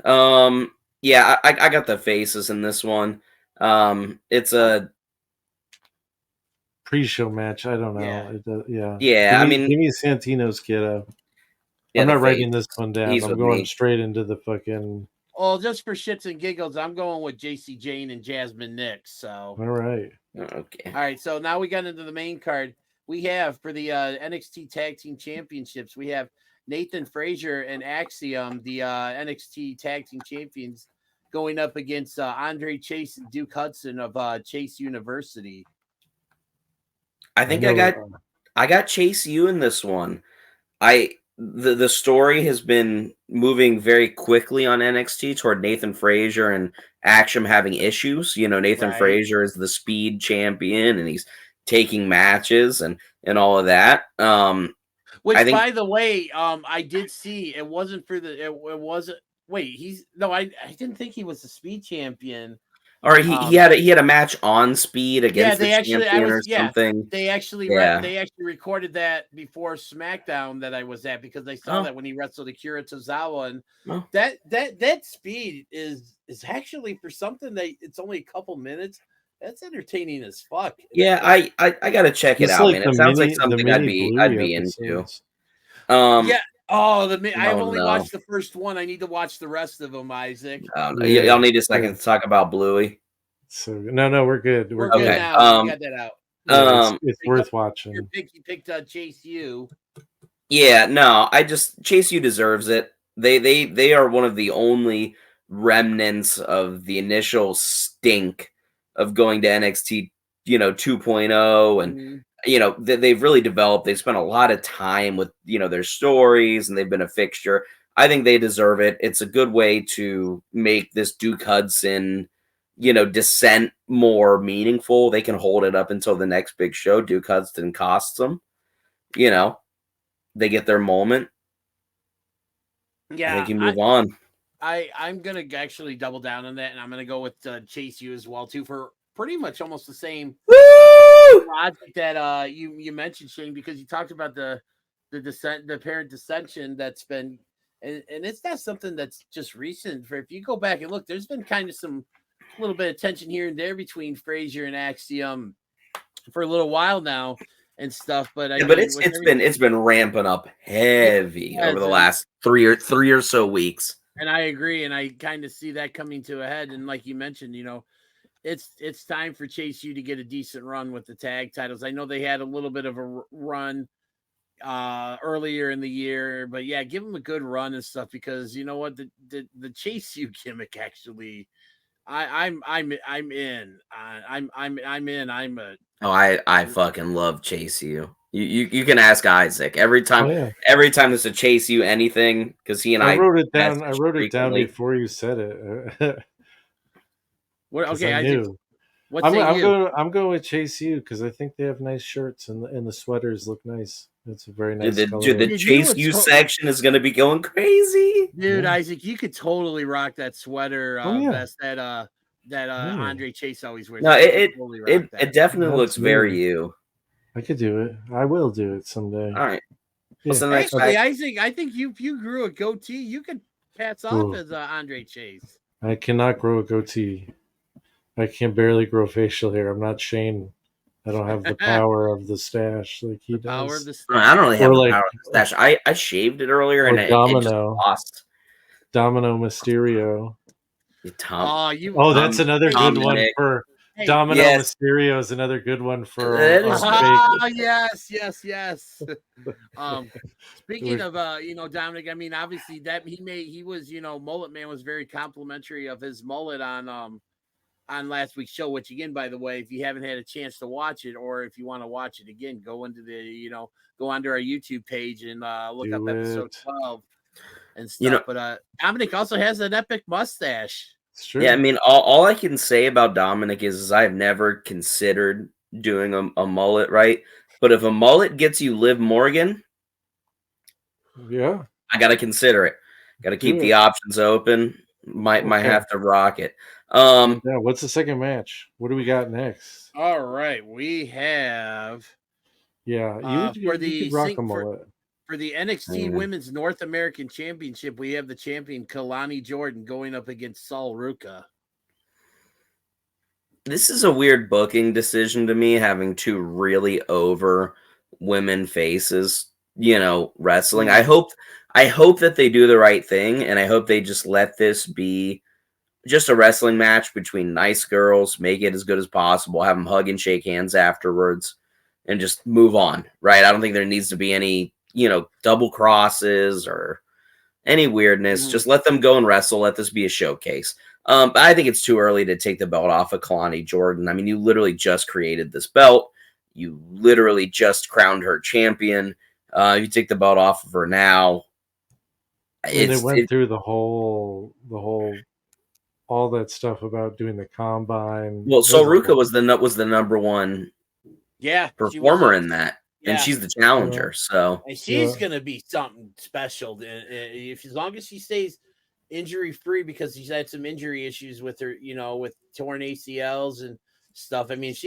Awesome.
Yeah, I got the faces in this one. It's a
pre-show match. I don't know.
Yeah.
Give me Santino's kiddo. I'm not writing this one down. I'm going straight into the fucking.
Well, just for shits and giggles, I'm going with JC Jane and Jasmine Nix. So
all right.
Okay.
All right. So now we got into the main card. We have for the NXT Tag Team Championships, we have Nathan Frazier and Axiom, the NXT Tag Team Champions, going up against Andre Chase and Duke Hudson of Chase University.
I think I got Chase U in this one. The story has been moving very quickly on NXT toward Nathan Frazier and Axiom having issues. You know, Nathan Frazier is the speed champion and he's taking matches and all of that.
Which, by the way, I did see it wasn't for the it wasn't. Wait, I didn't think he was the speed champion.
Or he had a match on speed against the champion or something.
They actually recorded that before SmackDown that I was at because they saw that when he wrestled Akira Tozawa, and that speed is actually for something that it's only a couple minutes. That's entertaining as fuck.
Yeah, I gotta check it out, man. It sounds like something I'd be into.
Yeah. Oh, I've only watched the first one. I need to watch the rest of them, Isaac.
Y'all need a second to talk about Bluey.
So no, we're good.
We're good now. We got that
out. It's worth watching.
You picked Chase U.
Yeah, no, Chase U deserves it. They are one of the only remnants of the initial stink of going to NXT, 2.0 and. They've really developed. They've spent a lot of time with, their stories, and they've been a fixture. I think they deserve it. It's a good way to make this Duke Hudson, descent more meaningful. They can hold it up until the next big show. Duke Hudson costs them. They get their moment.
Yeah.
They can move on.
I'm going to actually double down on that, and I'm going to go with Chase U as well, too, for pretty much almost the same logic that you mentioned, Shane, because you talked about the apparent dissension that's been, and it's not something that's just recent. If you go back and look, there's been kind of some little bit of tension here and there between Frazier and Axiom for a little while now and stuff. But
it's been ramping up heavy over the last three or so weeks.
And I agree, and I kind of see that coming to a head. And like you mentioned, it's time for Chase U to get a decent run with the tag titles. I know they had a little bit of a run earlier in the year, but yeah, give them a good run and stuff because you know what, the Chase U gimmick actually, I'm in.
I fucking love Chase U. You can ask Isaac every time. Every time there's a Chase U anything because he and I
wrote it down. I wrote it down before you said it.
Okay,
I knew. I'm going with Chase U because I think they have nice shirts and the sweaters look nice. It's a very nice color.
The Chase U section is going to be going crazy,
dude. Isaac, you could totally rock that sweater vest that Andre Chase always wears.
No, it definitely looks very you.
I could do it. I will do it someday.
All right.
Actually, Isaac, I think if you grew a goatee, you could pass off as Andre Chase.
I cannot grow a goatee. I can barely grow facial hair. I'm not Shane. I don't have the power of the stash like he does.
I don't really have the power of the stash. I shaved it earlier and it just lost.
Domino Mysterio.
Oh,
That's another good one
Dominic.
for
Hey,
Domino
yes.
Mysterio is another good one for
That is-
yes. Speaking of Dominic, I mean, obviously that he was, Mullet Man was very complimentary of his mullet on last week's show, which again, by the way, if you haven't had a chance to watch it, or if you want to watch it again, go onto our YouTube page and look up episode 12 and stuff. But Dominic also has an epic mustache.
It's true.
Yeah, I mean, all I can say about Dominic is I've never considered doing a mullet, right? But if a mullet gets you Liv Morgan,
yeah,
I got to consider it. Got to keep the options open. Might have to rock it.
Yeah, what's the second match? What do we got next?
All right, we have
you could rock a mullet.
For the NXT Women's North American Championship, we have the champion Kalani Jordan going up against Sol Ruka.
This is a weird booking decision to me, having two really over women faces, wrestling. I hope that they do the right thing, and I hope they just let this be just a wrestling match between nice girls, make it as good as possible, have them hug and shake hands afterwards, and just move on, right? I don't think there needs to be any double crosses or any weirdness. Just let them go and wrestle. Let this be a showcase. But I think it's too early to take the belt off of Kalani Jordan. I mean, you literally just created this belt. You literally just crowned her champion. You take the belt off of her now.
And they went through the whole all that stuff about doing the combine.
Well, Sol Ruka was the number one performer in that. Yeah. And she's the challenger,
and she's gonna be something special. As long as she stays injury free, because she's had some injury issues with her, with torn ACLs and stuff. I mean, if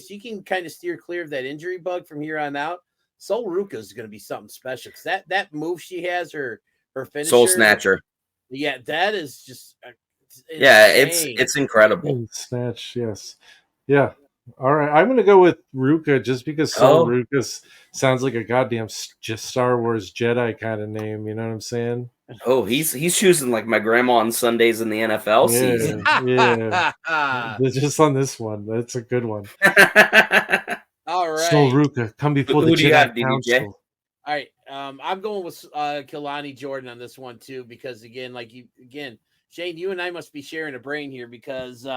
she can kind of steer clear of that injury bug from here on out, Sol Ruka is gonna be something special. Because that move she has, her finisher,
Soul Snatcher.
Yeah, that is just.
It's incredible.
Snatch, yes, yeah. All right, I'm going to go with Ruka just because Sol Ruka sounds like a goddamn just Star Wars Jedi kind of name. You know what I'm saying?
Oh, he's choosing like my grandma on Sundays in the NFL season.
Yeah, just on this one. That's a good one.
All right,
Sol Ruka, come before the Jedi Council.
All right, I'm going with Kalani Jordan on this one too, because again, Shane, you and I must be sharing a brain here, because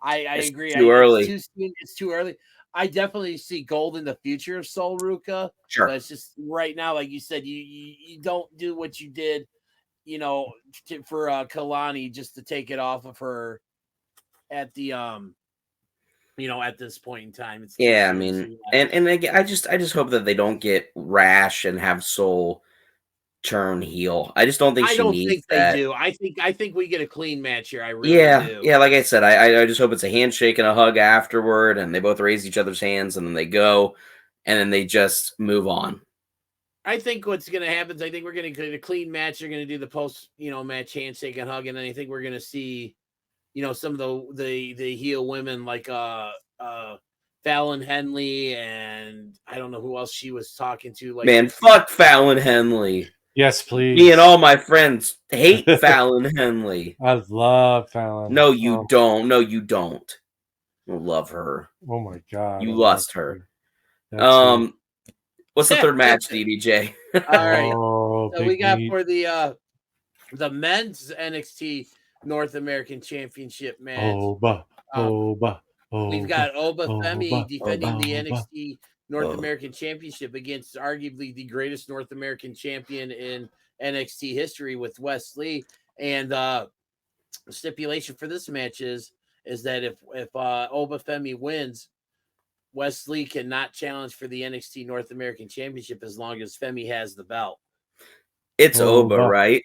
I agree.
Too early.
It's too early. I definitely see gold in the future of Sol Ruka.
Sure.
But it's just right now, like you said, you don't do what you did, for Kalani, just to take it off of her at the at this point in time. It's
I mean, and again, I just hope that they don't get rash and have Sol turn heel. I just don't think she needs that.
They do. I think we get a clean match here. I really do.
Yeah. Like I said, I just hope it's a handshake and a hug afterward, and they both raise each other's hands, and then they go, and then they just move on.
I think what's going to happen is I think we're going to get a clean match. They're going to do the post, match handshake and hug, and then I think we're going to see, some of the heel women like Fallon Henley, and I don't know who else she was talking to. Like,
man, fuck Fallon Henley.
Yes, please.
Me and all my friends hate Fallon Henley.
I love Fallon.
No, you don't. No, you don't. I love her.
Oh my god.
You lust her. What's the third match, DDJ?
All right. So we got for the men's NXT North American Championship match. We've got Oba Femi defending the NXT North American Championship against arguably the greatest North American champion in NXT history with Wes Lee. And the stipulation for this match is that if Oba Femi wins, Wes Lee cannot challenge for the NXT North American Championship as long as Femi has the belt.
It's Oba, right?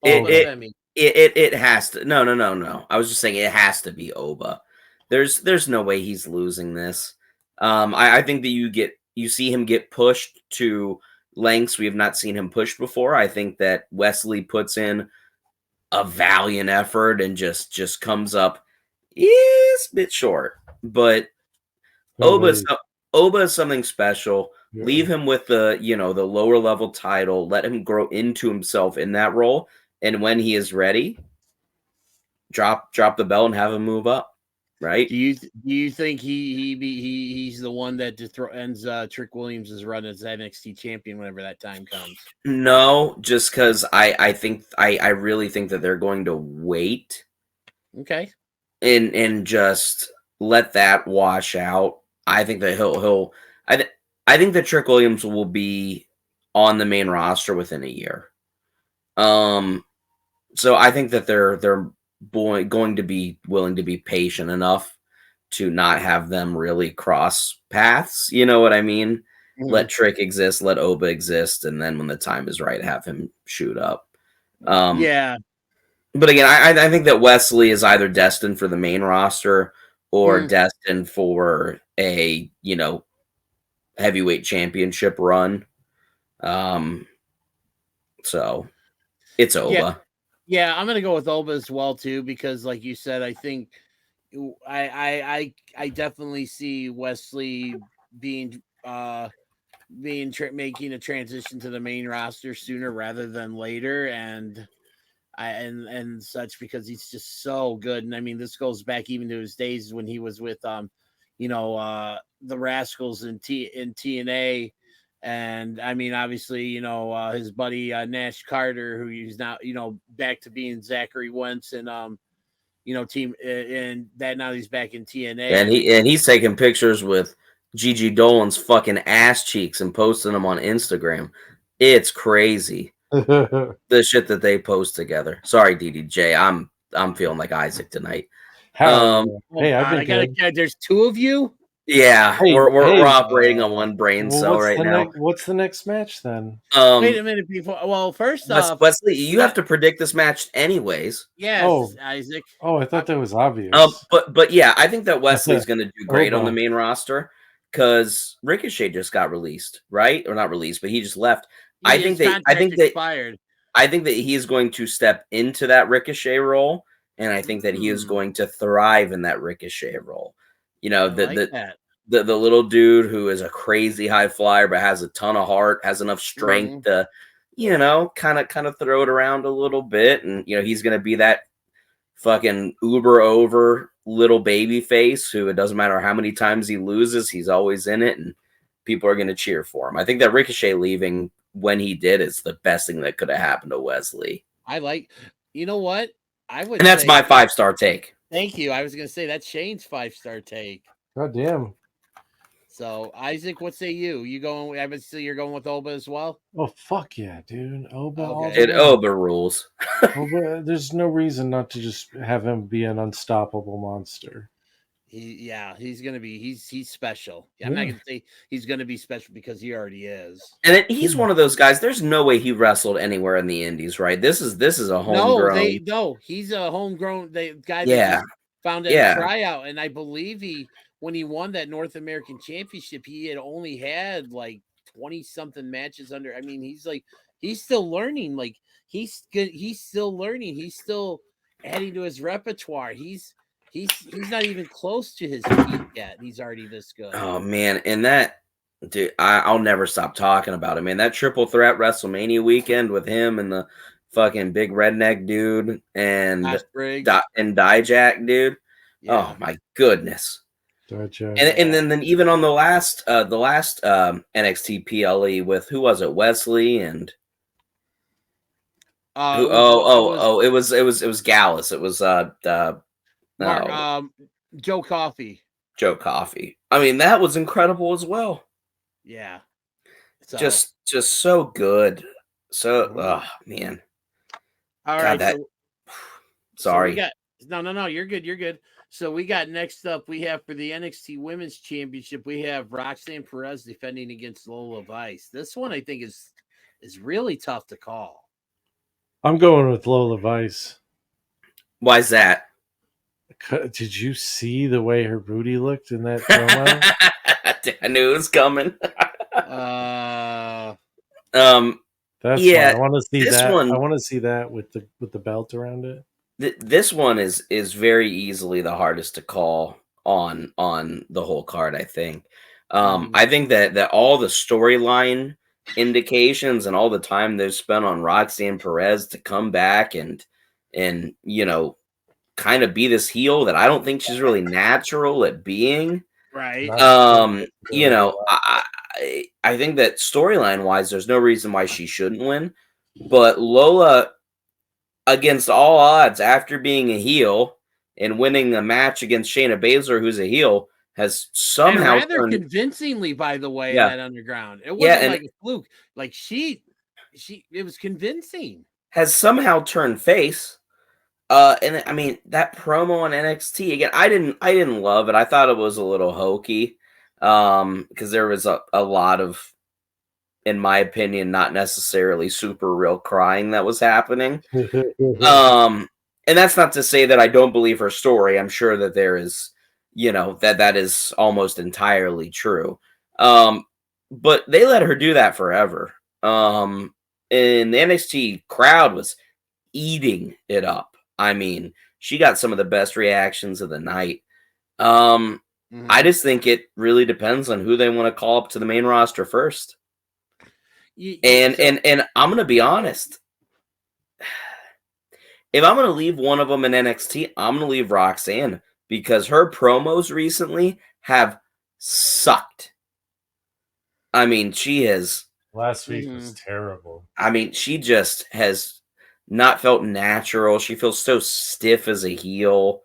Femi.
It has to. No. I was just saying it has to be Oba. There's no way he's losing this. I think that you see him get pushed to lengths we have not seen him push before. I think that Wesley puts in a valiant effort and just comes up a bit short. But Oba is something special. Yeah. Leave him with the lower level title. Let him grow into himself in that role. and when he is ready, drop the belt and have him move up. Right?
Do you think he's the one that ends Trick Williams' run as NXT champion whenever that time comes?
No, just because I think I really think that they're going to wait.
Okay.
And just let that wash out. I think that I think that Trick Williams will be on the main roster within a year. So I think that they're going to be willing to be patient enough to not have them really cross paths. You know what I mean? Mm-hmm. Let Trick exist, let Oba exist, and then when the time is right, have him shoot up.
Yeah.
But again, I think that Wesley is either destined for the main roster or destined for a, heavyweight championship run. So it's Oba.
Yeah, I'm gonna go with Oba as well too, because like you said, I think I definitely see Wesley making a transition to the main roster sooner rather than later, and such, because he's just so good. And I mean, this goes back even to his days when he was with the Rascals in TNA. And I mean, obviously, his buddy Nash Carter, who he's now, back to being Zachary Wentz and team, and that now he's back in TNA.
And he's taking pictures with Gigi Dolan's fucking ass cheeks and posting them on Instagram. It's crazy. The shit that they post together. Sorry, DDJ. I'm feeling like Isaac tonight.
Hey, I've been
there's two of you.
Yeah, we're operating on one brain cell right now.
What's the next match then?
Wait a minute before. Well, first off,
Wesley, you have to predict this match anyways.
Yes, Isaac.
Oh, I thought that was obvious.
But yeah, I think that Wesley's going to do great on the main roster because Ricochet just got released, right? Or not released, but he just left. I think that he is going to step into that Ricochet role, and I think that he is going to thrive in that Ricochet role. The little dude who is a crazy high flyer but has a ton of heart, has enough strength to, kind of throw it around a little bit, and he's going to be that fucking uber over little baby face who, it doesn't matter how many times he loses, he's always in it, and people are going to cheer for him. I think that Ricochet leaving when he did is the best thing that could have happened to Wesley.
You know what?
And that's my 5-star take.
Thank you. I was going to say that's Shane's 5-star take.
God damn.
So, Isaac, what say you? I would say you're going with Oba as well?
Oh, fuck yeah, dude. Oba.
Okay.
Oba rules.
Oba, there's no reason not to just have him be an unstoppable monster.
He's gonna be. He's special. I'm not gonna say he's gonna be special because he already is.
And he's one of those guys. There's no way he wrestled anywhere in the Indies, right? This is a homegrown.
No, he's a homegrown guy. That found at a tryout, and I believe when he won that North American Championship, he had only had like 20-something matches under. I mean, he's still learning. Like he's good. He's still learning. He's still adding to his repertoire. He's not even close to his peak yet. He's already this good.
Oh man, and that dude, I'll never stop talking about it, man. That triple threat WrestleMania weekend with him and the fucking big redneck dude and Dijak dude. Yeah. Oh my goodness. And then even on the last NXT PLE with who was it? Wesley and it was Gallus. It was
Joe Coffey.
Joe Coffey. I mean, that was incredible as well.
Yeah.
So. Just so good. So man.
All right.
Sorry.
No, you're good. You're good. So we got next up, we have for the NXT Women's Championship, we have Roxanne Perez defending against Lola Vice. This one I think is really tough to call. I'm
going with Lola Vice.
Why is that?
Did you see the way her booty looked in that promo?
I knew it was coming.
That's fun. I want to see that. I want to see that with the belt around it.
This one is very easily the hardest to call on the whole card, I think. I think that all the storyline indications and all the time they've spent on Roxanne Perez to come back and kind of be this heel that I don't think she's really natural at being.
Right.
I think that storyline wise, there's no reason why she shouldn't win. But Lola, against all odds, after being a heel and winning a match against Shayna Baszler, who's a heel, has somehow
and rather convincingly, by the way,
Yeah.
in that Underground. It wasn't like a fluke. Like it was convincing.
Has somehow turned face. And I mean that promo on NXT again, I didn't love it. I thought it was a little hokey. Because there was a lot of, in my opinion, not necessarily super real crying that was happening. And that's not to say that I don't believe her story. I'm sure that there is, that is almost entirely true. But they let her do that forever. And the NXT crowd was eating it up. I mean, she got some of the best reactions of the night. I just think it really depends on who they want to call up to the main roster first. And I'm going to be honest. If I'm going to leave one of them in NXT, I'm going to leave Roxanne because her promos recently have sucked. I mean, she has.
Last week was terrible.
I mean, she just has not felt natural. She feels so stiff as a heel.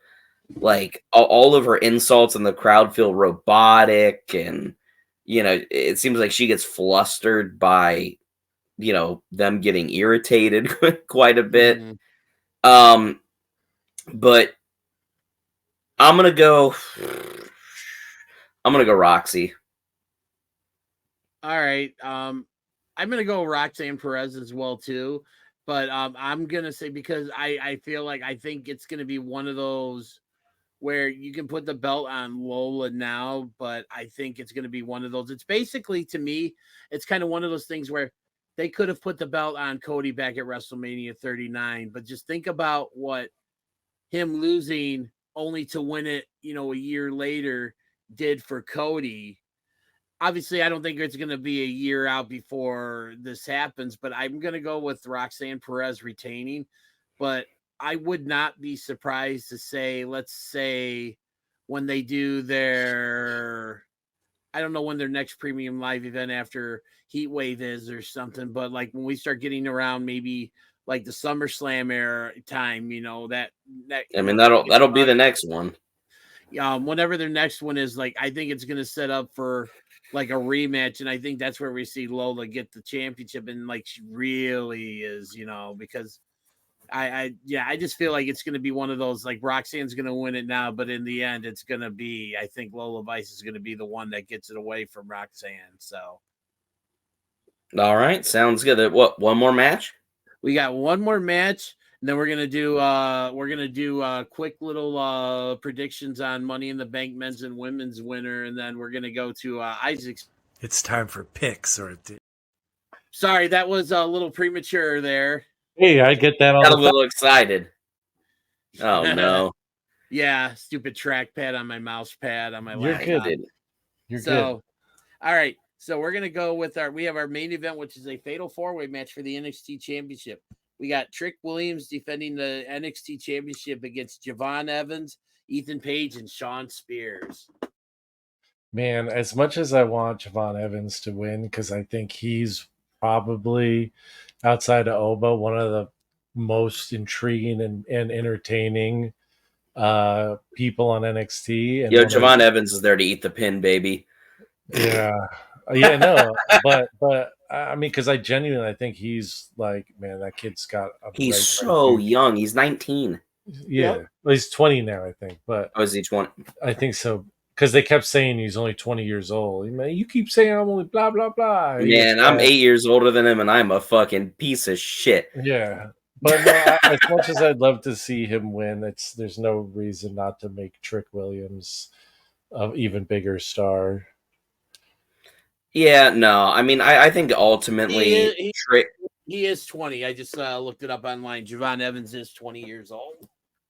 Like all of her insults in the crowd feel robotic, and it seems like she gets flustered by them getting irritated quite a bit. But I'm gonna go Roxy.
All right. I'm gonna go Roxanne Perez as well too. But I'm gonna say, because I feel like I think it's gonna be one of those where you can put the belt on Lola now, but I think it's going to be one of those. It's basically, to me, it's kind of one of those things where they could have put the belt on Cody back at WrestleMania 39, but just think about what him losing only to win it, a year later did for Cody. Obviously, I don't think it's going to be a year out before this happens, but I'm going to go with Roxanne Perez retaining. But I would not be surprised to say, let's say, when they do their, I don't know when their next premium live event after Heatwave is or something, but like when we start getting around maybe like the SummerSlam era time, that
I mean, that'll be the next one.
Whenever their next one is, like, I think it's going to set up for like a rematch, and I think that's where we see Lola get the championship, and like she really is, because I just feel like it's going to be one of those, like, Roxanne's going to win it now, but in the end, it's going to be, I think Lola Vice is going to be the one that gets it away from Roxanne. So,
all right, sounds good. What, one more match?
We got one more match, and then we're gonna do quick little predictions on Money in the Bank men's and women's winner, and then we're gonna go to Isaac's.
It's time for picks,
Sorry, that was a little premature there.
Hey, I get that.
Got a little excited. Oh no!
Yeah, stupid trackpad on my mouse pad on my laptop.
You're good.
All right. So we're gonna go with we have our main event, which is a fatal 4-way match for the NXT Championship. We got Trick Williams defending the NXT Championship against Javon Evans, Ethan Page, and Sean Spears.
Man, as much as I want Javon Evans to win, because I think he's probably, outside of Oba, one of the most intriguing and entertaining people on NXT. And
Javon Evans is there to eat the pin, baby.
Yeah. No, but I mean, because I genuinely think he's like, man, that kid's got.
He's so young. He's 19.
Yeah, well, he's 20 now, I think. But
is he 20?
I think so, because they kept saying he's only 20 years old. Man, you keep saying I'm only blah blah blah.
Man, I'm 8 years older than him, and I'm a fucking piece of shit.
Yeah, but no, as much as I'd love to see him win, there's no reason not to make Trick Williams an even bigger star.
Yeah, no. I mean, I think ultimately
he is 20. I just looked it up online. Javon Evans is 20 years old.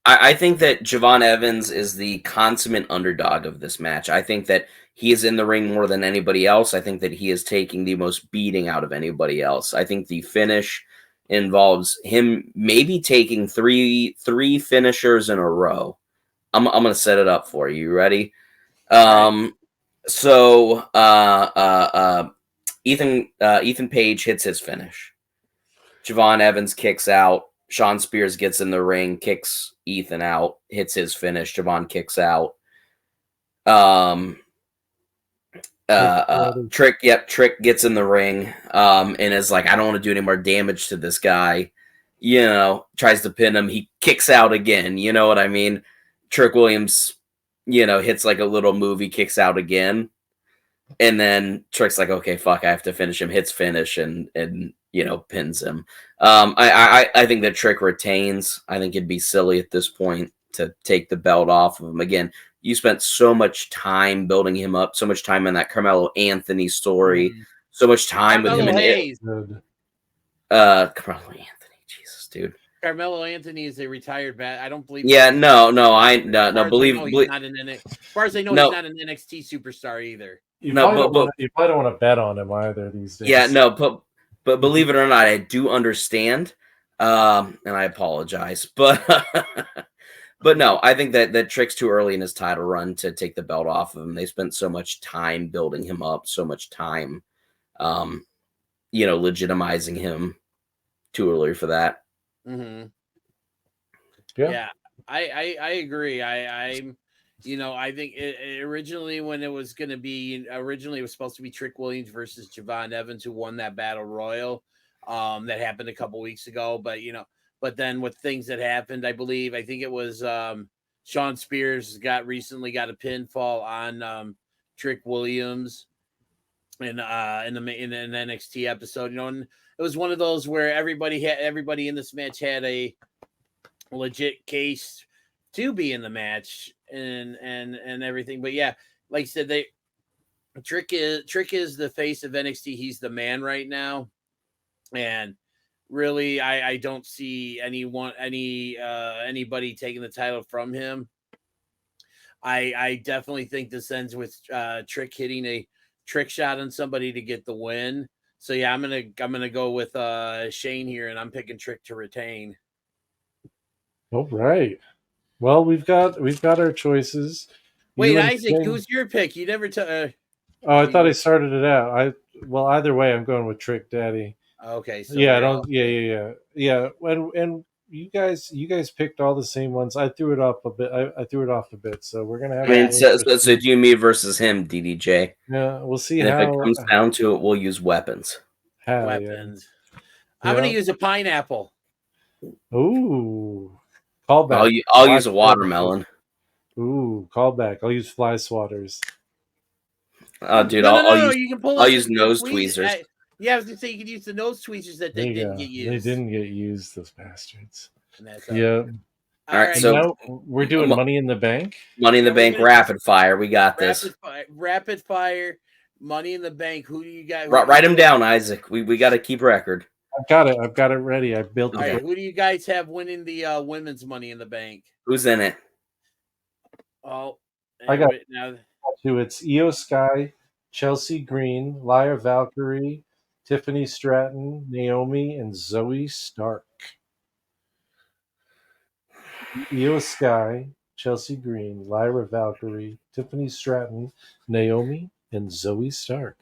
I think that Javon Evans is the consummate underdog of this match. I think that he is in the ring more than anybody else. I think that he is taking the most beating out of anybody else. I think the finish involves him maybe taking three finishers in a row. I'm gonna set it up for you. You ready? So Ethan Page hits his finish. Javon Evans kicks out. Sean Spears gets in the ring, kicks Ethan out, hits his finish. Javon kicks out. Trick gets in the ring, and is like, I don't want to do any more damage to this guy. You know, tries to pin him. He kicks out again. You know what I mean? Trick Williams, hits like a little movie, kicks out again. And then Trick's like, okay, fuck, I have to finish him. Hits finish and pins him. I think that Trick retains. I think it'd be silly at this point to take the belt off of him. Again, you spent so much time building him up, so much time in that Carmelo Anthony story, so much time with him. Carmelo Anthony, Jesus, dude.
Carmelo Anthony is a retired bat. I don't believe.
Yeah, no.
Believe he's not as far as I know, he's not an NXT superstar either.
You probably don't want to bet on him either these days.
Yeah, no, but believe it or not, I do understand, and I apologize, but no, I think that Trick's too early in his title run to take the belt off of him. They spent so much time building him up, so much time, legitimizing him. Too early for that.
Mm-hmm.
Yeah,
I agree. I think it originally when it was going to be it was supposed to be Trick Williams versus Javon Evans, who won that battle royal. That happened a couple weeks ago, but then with things that happened, I think it was Sean Spears recently got a pinfall on Trick Williams in an NXT episode, and it was one of those where everybody in this match had a legit case to be in the match and everything. But yeah, like I said, Trick is the face of NXT. He's the man right now, and really, I don't see anybody taking the title from him. I definitely think this ends with Trick hitting a trick shot on somebody to get the win. So yeah, I'm gonna go with Shane here, and I'm picking Trick to retain.
All right. Well, we've got our choices.
Wait, Isaac, who's your pick? You never
I thought I started it out. Either way, I'm going with Trick Daddy.
Okay. So
yeah. And you guys picked all the same ones. I threw it up a bit. I threw it off a bit. So we're gonna have.
So you, me versus him, DDJ.
Yeah, we'll see
and
how.
If it comes down to it, we'll use weapons.
Weapons. Yeah. I'm gonna use a pineapple.
Ooh, callback.
I'll use a watermelon.
Ooh, callback. I'll use fly swatters.
Dude, I'll use nose tweezers.
Yeah, I was gonna say you could use the nose tweezers that they didn't get used.
They didn't get used, those bastards.
Yeah.
All right, so
now we're doing Money in the Bank.
Money in the Bank, rapid fire. We got this.
Rapid fire, Money in the Bank. Who do you got?
Write them down, Isaac. We got to keep record.
I've got it. I've got it ready. I built it.
Right, who do you guys have winning the women's Money in the Bank?
Who's in it?
Oh,
I got it now. It's Io Sky, Chelsea Green, Lyra Valkyrie, Tiffany Stratton, Naomi, and Zoe Stark. Io Sky, Chelsea Green, Lyra Valkyrie, Tiffany Stratton, Naomi, and Zoe Stark.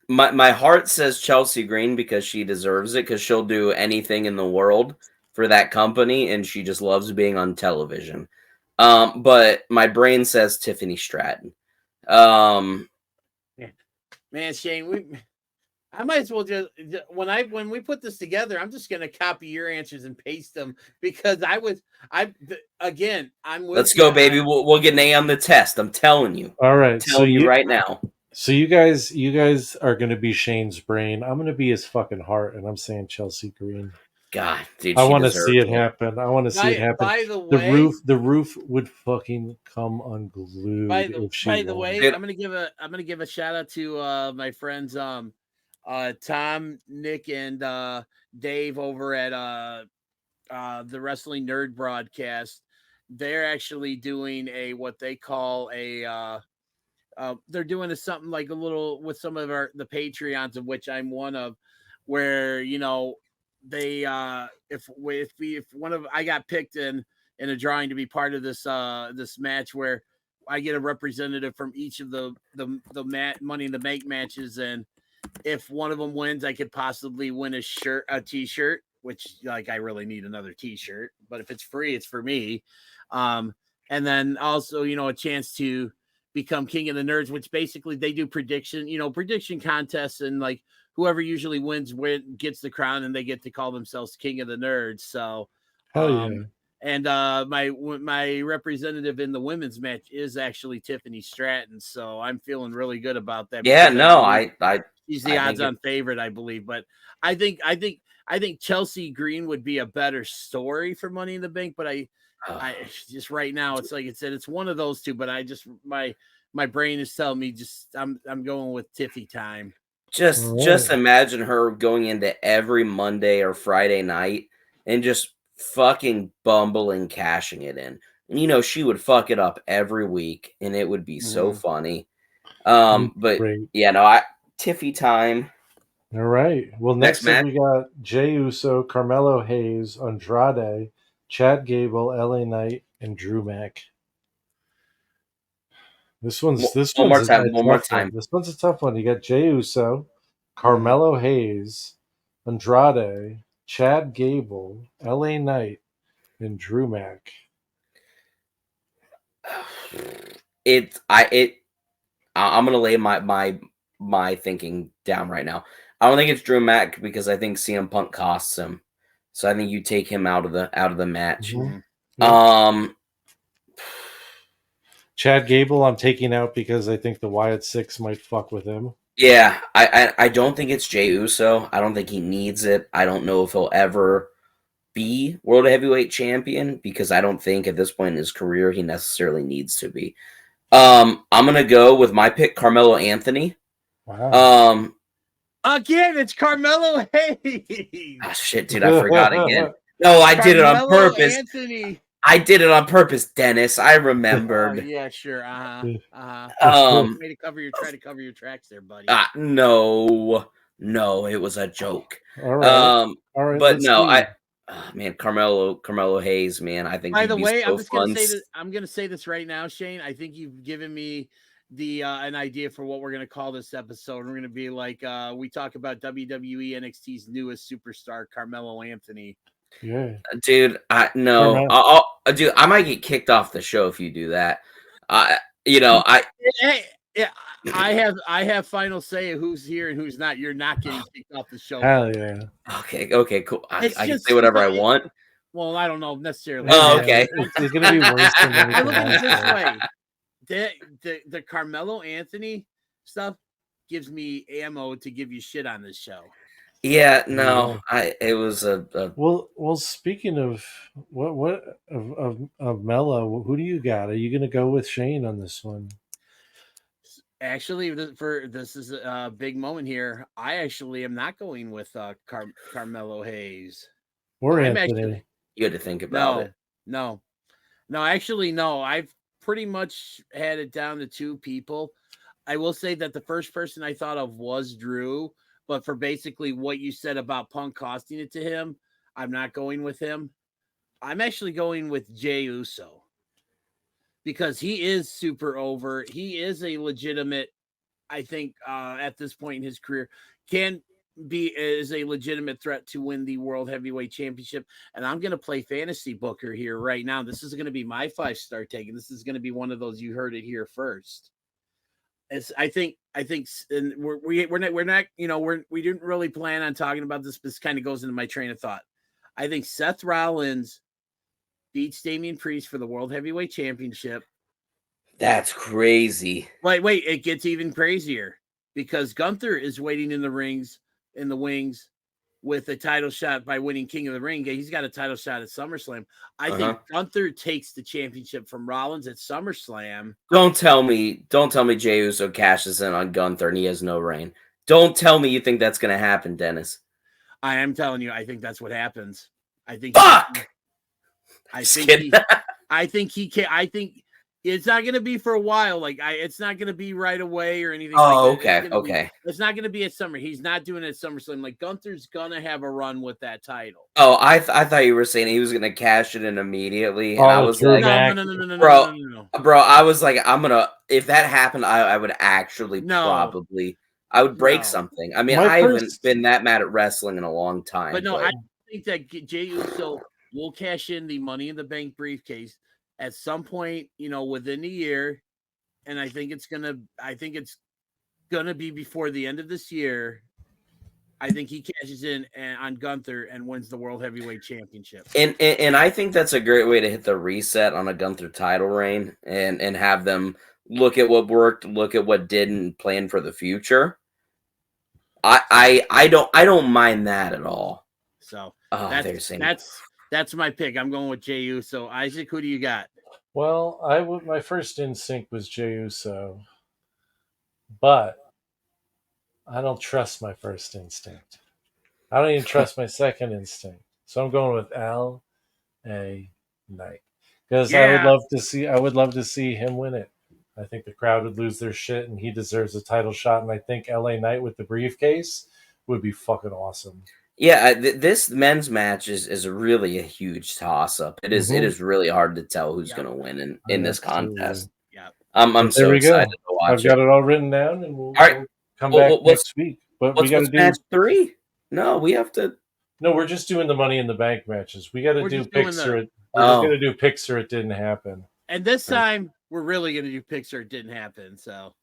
My heart says Chelsea Green because she deserves it, because she'll do anything in the world for that company, and she just loves being on television. But my brain says Tiffany Stratton.
Man, Shane, I might as well just when we put this together, I'm just gonna copy your answers and paste them because I'm with
Let's go, baby. We'll get an A on the test. I'm telling you.
All right,
I'm telling you right now.
So you guys are gonna be Shane's brain. I'm gonna be his fucking heart, and I'm saying Chelsea Green.
God, dude,
I want to see it happen. I want to see it happen.
By the way,
the roof would fucking come unglued.
By the way, I'm gonna give a shout out to my friends Tom, Nick, and Dave over at the Wrestling Nerd Broadcast. they're actually doing what they call they're doing something like a little with some of the Patreons, of which I'm one of, where they if one of I got picked in a drawing to be part of this match where I get a representative from each of the Money in the Bank matches, and if one of them wins, I could possibly win a t-shirt, which I really need another t-shirt, but if it's free, it's for me. And then also, a chance to become King of the Nerds, which basically they do prediction contests, and whoever usually wins gets the crown, and they get to call themselves King of the Nerds. So,
Hell yeah.
And my representative in the women's match is actually Tiffany Stratton, so I'm feeling really good about that.
Yeah, no,
She's the odds-on favorite, I believe, but I think Chelsea Green would be a better story for Money in the Bank, but I just right now it's like I said, it's one of those two, but I just my brain is telling me I'm going with Tiffy time.
Just imagine her going into every Monday or Friday night and just fucking bumbling cashing it in. And she would fuck it up every week, and it would be so funny. But
Great.
yeah, no, Tiffy time.
All right. Well, next
match.
up we got Jey Uso, Carmelo Hayes, Andrade, Chad Gable, LA Knight, and Drew Mack. This one's
one more time.
This one's a tough one. You got Jey Uso, Carmelo Hayes, Andrade, Chad Gable, LA Knight, and Drew Mack.
I'm gonna lay my thinking down right now. I don't think it's Drew Mack because I think CM Punk costs him. So I think you take him out of the match.
Mm-hmm. Chad Gable, I'm taking out because I think the Wyatt Six might fuck with him.
Yeah, I don't think it's Jey Uso. I don't think he needs it. I don't know if he'll ever be World Heavyweight Champion because I don't think at this point in his career he necessarily needs to be. I'm gonna go with my pick, Carmelo Anthony.
Wow.
Again, it's Carmelo Hayes.
Oh, shit, dude, I forgot again. No, I did it on purpose.
Anthony.
I did it on purpose, Dennis. I remembered.
Oh, yeah, sure. Way to cover your tracks there, buddy.
No, it was a joke.
All right. All right.
But no, man, Carmelo Hayes, man. I think.
By the way, I'm just gonna say that I'm gonna say this right now, Shane. I think you've given me an idea for what we're gonna call this episode. We're gonna be like we talk about WWE NXT's newest superstar, Carmelo Anthony.
Yeah,
dude. No, dude. I might get kicked off the show if you do that. I have final say of who's here and who's not. You're not getting kicked off the show.
Hell yeah.
Okay, cool. I can say whatever I want.
Well, I don't know necessarily.
Oh, okay.
It's gonna be worse than
I look at it this way. The Carmelo Anthony stuff gives me ammo to give you shit on this show.
Yeah, no, it was a
well. Speaking of what of Melo, who do you got? Are you gonna go with Shane on this one?
Actually, this is a big moment here. I actually am not going with Carmelo Hayes
or Anthony.
You had to think about it.
No. Actually, no. I've pretty much had it down to two people. I will say that the first person I thought of was Drew. But for basically what you said about Punk costing it to him, I'm not going with him. I'm actually going with Jey Uso because he is super over. He is a legitimate, I think, at this point in his career, is a legitimate threat to win the World Heavyweight Championship. And I'm going to play fantasy booker here right now. This is going to be my 5-star take, and this is going to be one of those you heard it here first. I think, and we didn't really plan on talking about this, but this kind of goes into my train of thought. I think Seth Rollins beats Damian Priest for the World Heavyweight Championship.
That's crazy.
Wait, it gets even crazier because Gunther is waiting in the wings with a title shot by winning King of the Ring. He's got a title shot at SummerSlam. I think Gunther takes the championship from Rollins at SummerSlam.
Don't tell me Jey Uso cashes in on Gunther and he has no reign. Don't tell me you think that's going to happen, Dennis.
I am telling you, I think that's what happens. I think.
Fuck!
I think he can. I think it's not going to be for a while. Like it's not going to be right away or anything.
Oh,
like that.
okay, okay.
It's not going to be at Summer. He's not doing it at SummerSlam. Like Gunther's gonna have a run with that title.
Oh, I thought you were saying he was gonna cash it in immediately, and I
Oh,
was
Drew
like,
Mac.
No.
bro, I was like, I'm gonna. If that happened, I would actually probably. I would break something. I mean, I haven't been that mad at wrestling in a long time.
But no, I think that Jey Uso will cash in the Money in the Bank briefcase at some point, within the year. And I think it's gonna be before the end of this year. I think he cashes in on Gunther and wins the World Heavyweight Championship.
And I think that's a great way to hit the reset on a Gunther title reign and have them look at what worked, look at what didn't, plan for the future. I don't mind that at all.
So that's my pick. I'm going with Jey Uso. Isaac, who do you got?
Well, my first instinct was Jey Uso, but I don't trust my first instinct. I don't even trust my second instinct. So I'm going with L.A. Knight because I would love to see him win it. I think the crowd would lose their shit, and he deserves a title shot. And I think L.A. Knight with the briefcase would be fucking awesome.
Yeah, this men's match is really a huge toss up. It is really hard to tell who's going to win in this contest.
Yeah,
I'm so excited to watch
I've got it all written down, and we'll come back next week. But we got to do
match 3. No, we have to.
No, we're just doing the Money in the Bank matches. We got to do Pics or it. We're just going to do Pics or it didn't happen.
And this time we're really going to do Pics or it didn't happen. So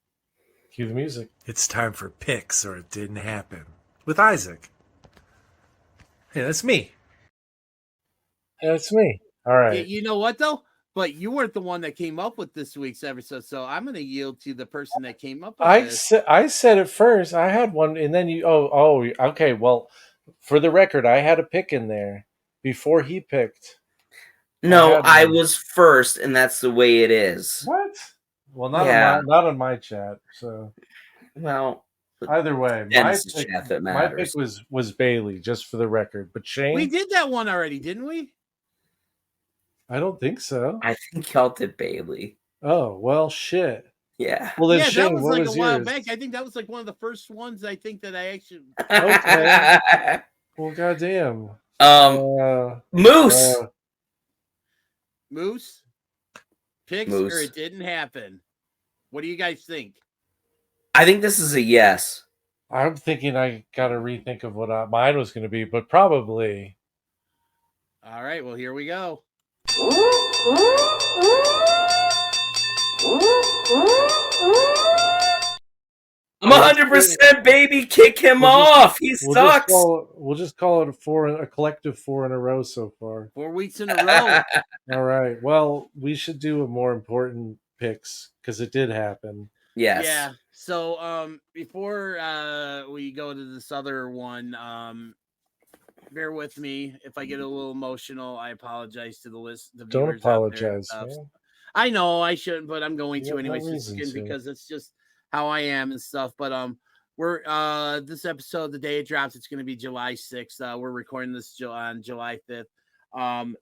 cue the music.
It's time for Pics or it didn't happen with Isaac. Hey, that's me.
That's me. All right.
You know what though? But you weren't the one that came up with this week's episode, so I'm going to yield to the person that came up with this.
I said it first. I had one, and then you. Oh, okay. Well, for the record, I had a pick in there before he picked.
No, I was first, and that's the way it is.
What? Well, not on my chat. So,
well,
either way, my pick was Bailey, just for the record. But Shane,
we did that one already, didn't we?
I don't think so.
I think y'all did Bailey.
Oh, well, shit.
Yeah.
Well, then Shane,
that was like a while
yours?
back. I think that was like one of the first ones I think that I actually.
Okay. Well, goddamn.
Moose.
Moose. Pics or it didn't happen. What do you guys think?
I think this is a yes.
I'm thinking I got to rethink of what mine was going to be, but probably.
All right. Well, here we go.
I'm 100%, baby. Kick him off. He sucks.
We'll just call it a collective 4 in a row so far.
4 weeks in a row.
All right. Well, we should do a more important picks because it did happen.
Yes.
Yeah. So before we go to this other one, bear with me if I get a little emotional. I apologize to the list.
Don't apologize, man.
I know I shouldn't, but I'm going to anyways, because it's just how I am and stuff. But we're this episode, the day it drops, it's going to be July 6th. We're recording this on July 5th.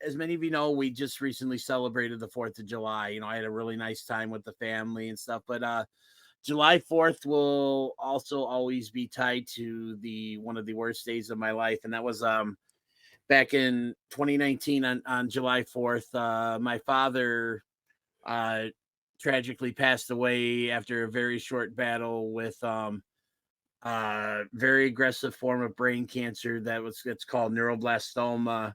As many of you know, we just recently celebrated the 4th of July. I had a really nice time with the family and stuff. But July 4th will also always be tied to one of the worst days of my life, and that was back in 2019 on July 4th. My father tragically passed away after a very short battle with very aggressive form of brain cancer it's called neuroblastoma.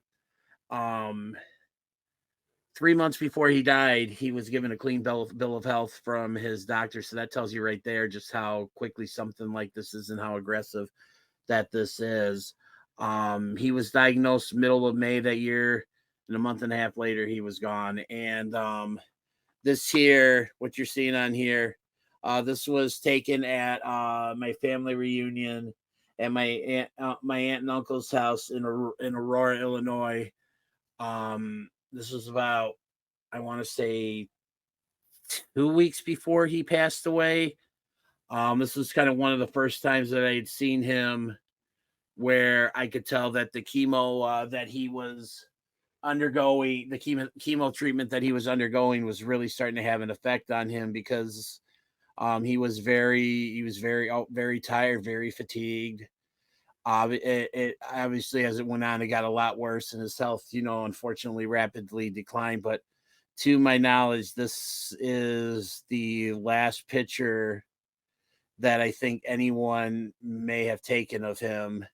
3 months before he died, he was given a clean bill of health from his doctor. So that tells you right there just how quickly something like this is and how aggressive that this is. He was diagnosed middle of May that year, and a month and a half later, he was gone. And this here, what you're seeing on here, this was taken at my family reunion at my aunt and uncle's house in Aurora, Illinois. This was about, I want to say, 2 weeks before he passed away. This was kind of one of the first times that I had seen him where I could tell that the chemo that he was undergoing the chemo treatment that he was undergoing was really starting to have an effect on him, because he was very tired, very fatigued. It obviously, as it went on, it got a lot worse, and his health, unfortunately rapidly declined. But to my knowledge, this is the last picture that I think anyone may have taken of him.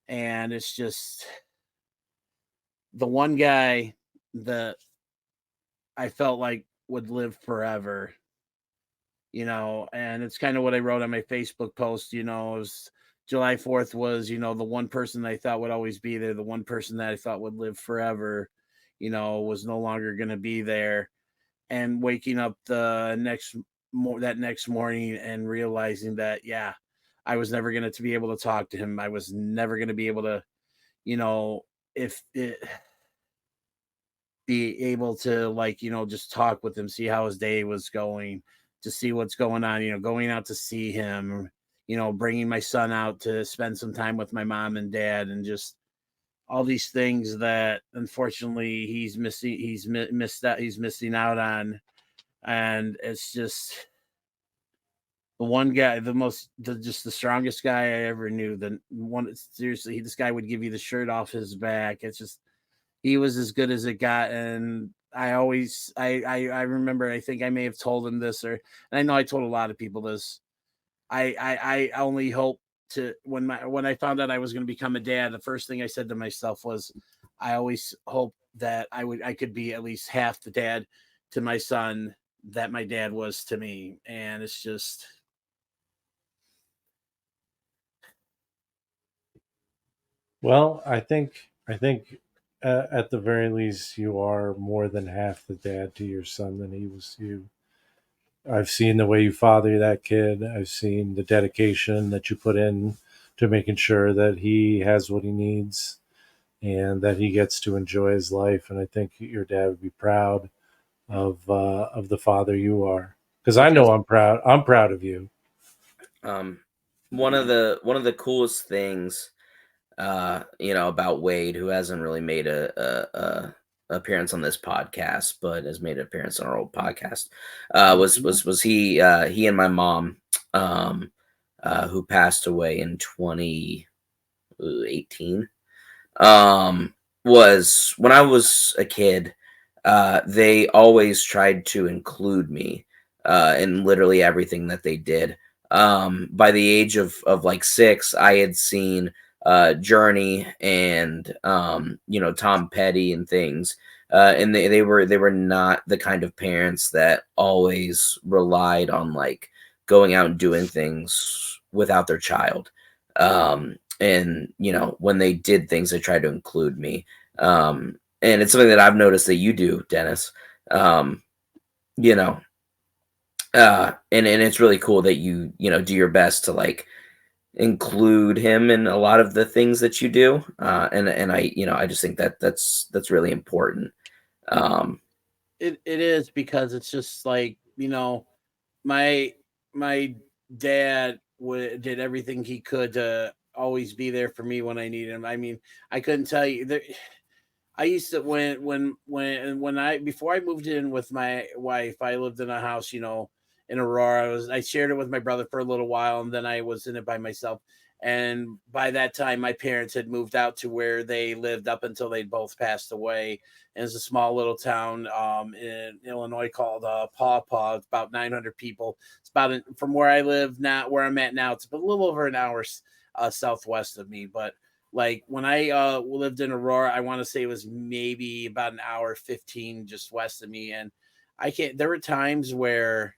And it's just the one guy that I felt like would live forever, and it's kind of what I wrote on my Facebook post. It was July 4th was, the one person that I thought would always be there, the one person that I thought would live forever, was no longer going to be there. And waking up that next morning and realizing that, yeah, I was never going to be able to talk to him. I was never going to be able to, if it be able to, like, just talk with him, see how his day was going, to see what's going on, going out to see him, bringing my son out to spend some time with my mom and dad, and just all these things that unfortunately he's missing out on. And it's just the one guy, just the strongest guy I ever knew. The one, seriously, this guy would give you the shirt off his back. It's just, he was as good as it got. And I remember, I think I may have told him this, and I know I told a lot of people this. I only hope to, when I found out I was going to become a dad, the first thing I said to myself was, I always hope that I could be at least half the dad to my son that my dad was to me. And it's just,
Well, I think at the very least you are more than half the dad to your son than he was to you. I've seen the way you father that kid. I've seen the dedication that you put in to making sure that he has what he needs and that he gets to enjoy his life. And I think your dad would be proud of the father you are. Because I know I'm proud. I'm proud of you.
One of the coolest things, about Wade, who hasn't really made a appearance on this podcast, but has made an appearance on our old podcast, was he and my mom, who passed away in 2018, was when I was a kid. They always tried to include me in literally everything that they did. By the age of like 6, I had seen Journey and Tom Petty and things, and they were not the kind of parents that always relied on like going out and doing things without their child. And when they did things, they tried to include me. And it's something that I've noticed that you do, Dennis. And it's really cool that you do your best to like include him in a lot of the things that you do. And I just think that that's really important.
it is, because it's just like, my dad did everything he could to always be there for me when I needed him. I mean, I couldn't tell you that. I used to, before I moved in with my wife, I lived in a house, in Aurora. I shared it with my brother for a little while, and then I was in it by myself. And by that time, my parents had moved out to where they lived up until they both passed away. And it's a small little town in Illinois called Paw Paw. It's about 900 people. It's about from where I live now, where I'm at now. It's a little over an hour southwest of me, but like when I lived in Aurora, I want to say it was maybe about an hour 15 just west of me. And there were times where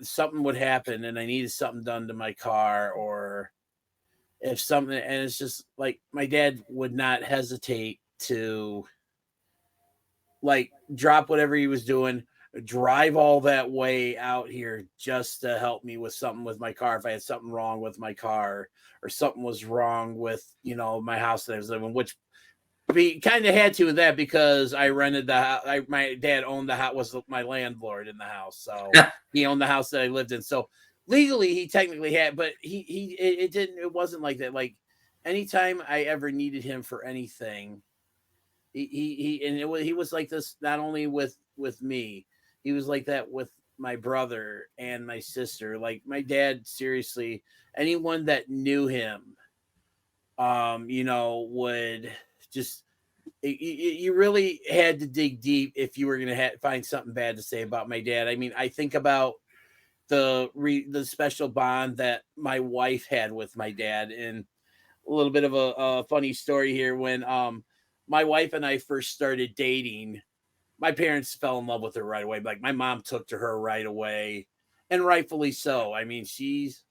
something would happen and I needed something done to my car, or if something, and it's just like my dad would not hesitate to like drop whatever he was doing, drive all that way out here just to help me with something with my car. If I had something wrong with my car, or something was wrong with, my house that I was living in, which we kind of had to with that because I rented the house. My dad owned the house, was my landlord in the house. So he owned the house that I lived in. So legally he technically had, but it wasn't like that. Like anytime I ever needed him for anything, He was like this not only with me, he was like that with my brother and my sister. Like my dad, seriously, anyone that knew him, would just you really had to dig deep if you were going to find something bad to say about my dad. I mean, I think about the special bond that my wife had with my dad, and a little bit of a funny story here. When my wife and I first started dating, my parents fell in love with her right away. Like my mom took to her right away, and rightfully so. I mean, she's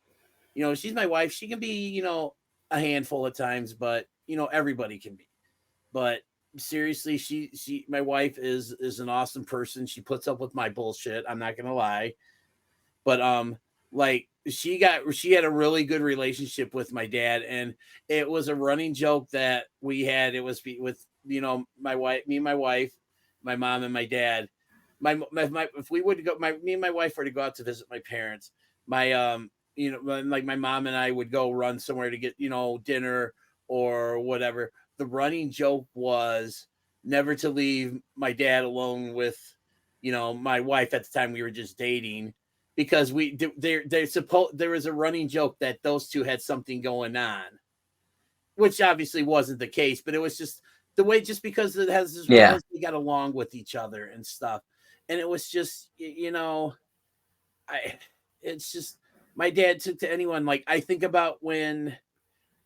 my wife. She can be, a handful at times, but everybody can be. But seriously, my wife is an awesome person. She puts up with my bullshit. I'm not gonna lie. But like she had a really good relationship with my dad, and it was a running joke that we had. It was with my wife, me and my wife, my mom and my dad. My if we would go, me and my wife were to go out to visit my parents. My like my mom and I would go run somewhere to get dinner or whatever. The running joke was never to leave my dad alone with my wife. At the time we were just dating, because there was a running joke that those two had something going on, which obviously wasn't the case, but it was just the way, just because it has as well as they got along with each other and stuff. And it was just, it's just, my dad took to anyone. Like I think about when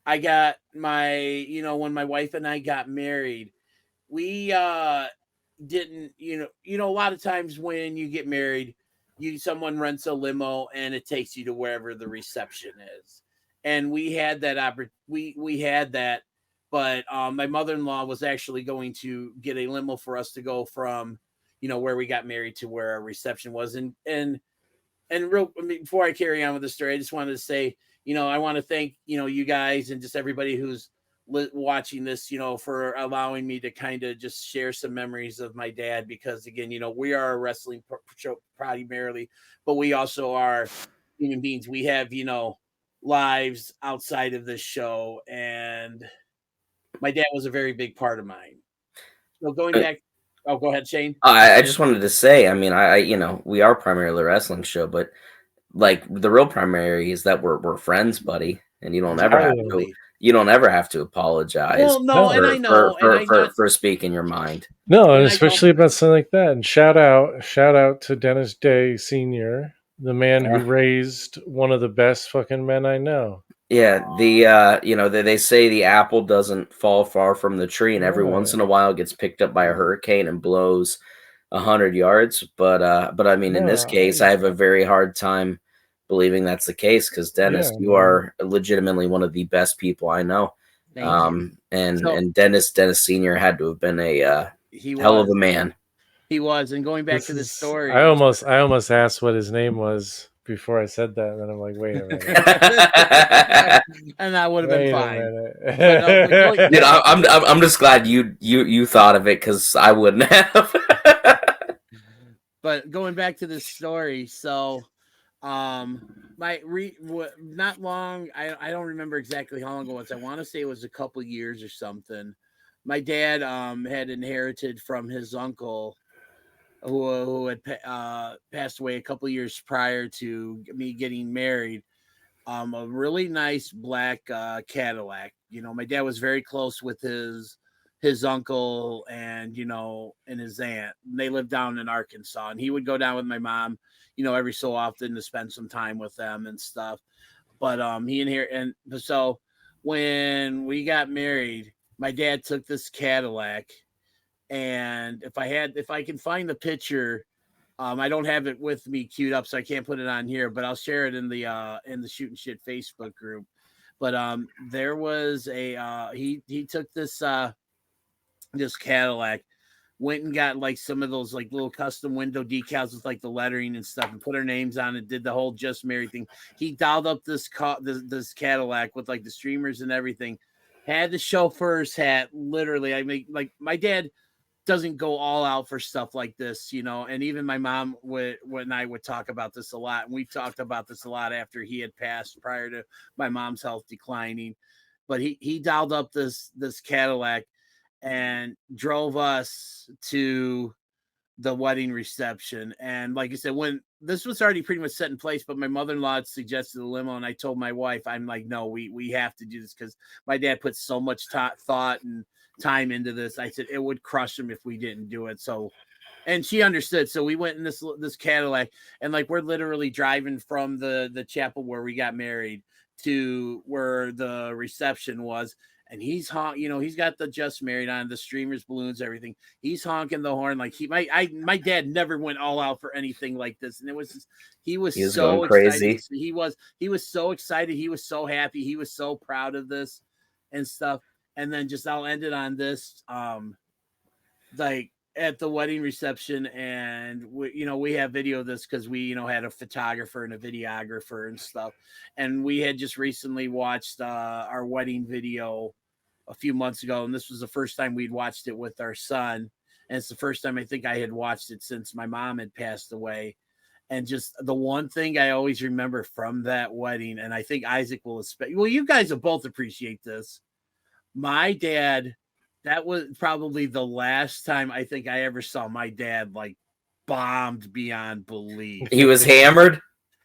I got when my wife and I got married, we didn't, a lot of times when you get married, someone rents a limo and it takes you to wherever the reception is. And we had that we had that, but my mother-in-law was actually going to get a limo for us to go from, where we got married to where our reception was. And before I carry on with the story, I just wanted to say, I want to thank, you guys and just everybody who's watching this, for allowing me to kind of just share some memories of my dad, because again, we are a wrestling show primarily, but we also are human beings. We have, lives outside of this show, and my dad was a very big part of mine. So going back, go ahead, Shane.
I just wanted to say, I mean, we are primarily a wrestling show, but like the real primary is that we're friends, buddy, and you don't ever have to apologize.
Well, no, and I know,
for speaking your mind.
No, and especially about something like that. And shout out to Dennis Day Sr., the man who raised one of the best fucking men I know.
Yeah, they say the apple doesn't fall far from the tree, and every once in a while it gets picked up by a hurricane and blows 100 yards. But I mean, in this case, I have a very hard time believing that's the case, because Dennis, you are legitimately one of the best people I know. And Dennis Sr. had to have been a hell of a man.
He was. And going back to the story,
I almost asked what his name was before I said that, and then I'm like, wait a minute.
And that would have been fine.
Dude, I'm just glad you thought of it, because I wouldn't have.
But going back to this story, so not long, I don't remember exactly how long it was. I want to say it was a couple years or something. My dad had inherited from his uncle, who had passed away a couple years prior to me getting married, a really nice black Cadillac. My dad was very close with his uncle and and his aunt. They lived down in Arkansas, and he would go down with my mom every so often to spend some time with them and stuff. But so when we got married, my dad took this Cadillac, and if I can find the picture, I don't have it with me queued up, so I can't put it on here, but I'll share it in the Shootin' Shit Facebook group. But there was he took this Cadillac, went and got like some of those like little custom window decals with like the lettering and stuff, and put our names on it, did the whole just married thing. He dialed up this Cadillac with like the streamers and everything, had the chauffeur's hat. Literally, I mean, like my dad doesn't go all out for stuff like this, and even my mom when I would talk about this a lot, and we talked about this a lot after he had passed, prior to my mom's health declining. But he dialed up this Cadillac, and drove us to the wedding reception. And like I said, when this was already pretty much set in place, but my mother-in-law suggested a limo, and I told my wife, I'm like, no, we have to do this because my dad put so much thought and time into this. I said it would crush him if we didn't do it. So, and she understood. So we went in this Cadillac, and like we're literally driving from the chapel where we got married to where the reception was. And he's he's got the just married on, the streamers, balloons, everything. He's honking the horn like my dad never went all out for anything like this. And it was just, he was so excited. He was so excited. He was so happy. He was so proud of this and stuff. And then just I'll end it on this. Like at the wedding reception, and we have video of this because we had a photographer and a videographer and stuff, and we had just recently watched our wedding video a few months ago, and this was the first time we'd watched it with our son, and it's the first time I think I had watched it since my mom had passed away. And just the one thing I always remember from that wedding, and I think Isaac will you guys will both appreciate this. My dad, that was probably the last time I think I ever saw my dad like bombed beyond belief.
He was hammered?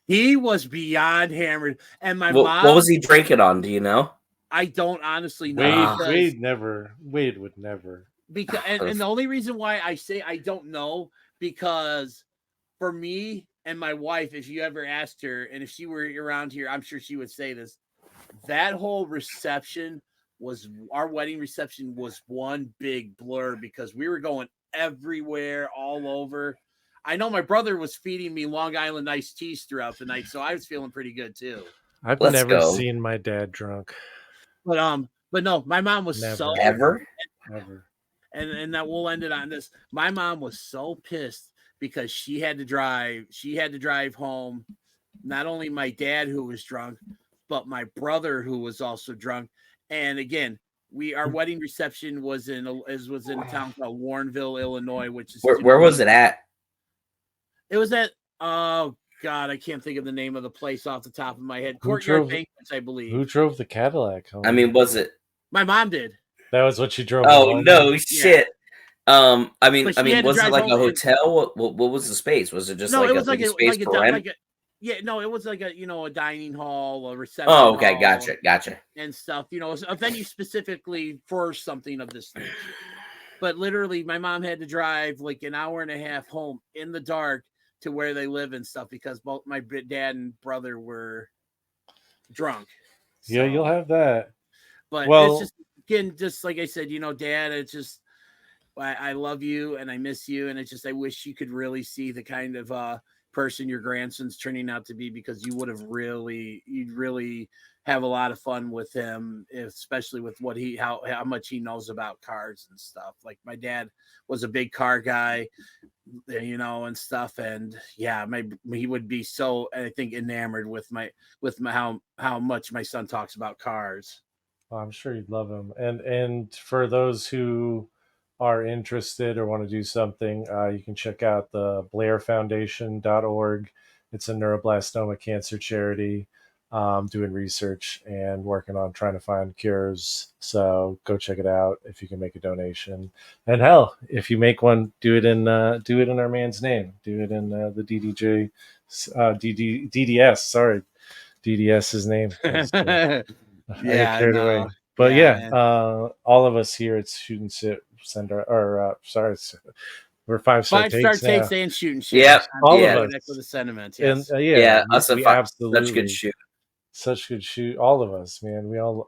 He was beyond hammered. And my
mom... What was he drinking on? Do you know?
I don't honestly know.
Wade would never.
Because and the only reason why I say I don't know, because for me and my wife, if you ever asked her, and if she were around here, I'm sure she would say this, that whole reception our wedding reception was one big blur because we were going everywhere, all over. I know my brother was feeding me Long Island iced teas throughout the night, so I was feeling pretty good too.
I've never seen my dad drunk.
But no, my mom was so
never.
And that we'll end it on this. My mom was so pissed because she had to drive home. Not only my dad, who was drunk, but my brother, who was also drunk. And again, our wedding reception was in a town called Warrenville, Illinois, which is
where was it at?
It was at oh God, I can't think of the name of the place off the top of my head. Courtyard Banquets, I believe.
Who drove the Cadillac home?
I mean, was it?
My mom did.
That was what she drove.
Oh no, shit.
Yeah.
I mean, was it like a hotel? What was the space? Was it just
it was
like a space for rent?
It was like a dining hall, a reception.
Oh, okay, gotcha.
And stuff, a venue specifically for something of this nature. But literally, my mom had to drive like an hour and a half home in the dark to where they live and stuff because both my dad and brother were drunk. So,
yeah, you'll have that.
But it's just, again, just like I said, Dad, it's just, I love you and I miss you. And it's just, I wish you could really see the kind of person your grandson's turning out to be, because you'd really have a lot of fun with him, especially with how much he knows about cars and stuff. Like my dad was a big car guy, and stuff. And yeah, he would be so, I think, enamored with how much my son talks about cars.
Well, I'm sure you'd love him. And for those who are interested or want to do something, you can check out the blairfoundation.org. It's a neuroblastoma cancer charity, doing research and working on trying to find cures. So go check it out if you can make a donation. And hell, if you make one, do it in our man's name. Do it in the DDS. Sorry, DDS's name.
Yeah,
away. But all of us here at Shoot and Sit send we're 5-star takes
and shooting shit.
Yeah,
all of us.
With the sentiments.
Yes.
And us
absolutely
such good shoot.
Such good shoot. All of us, man. We all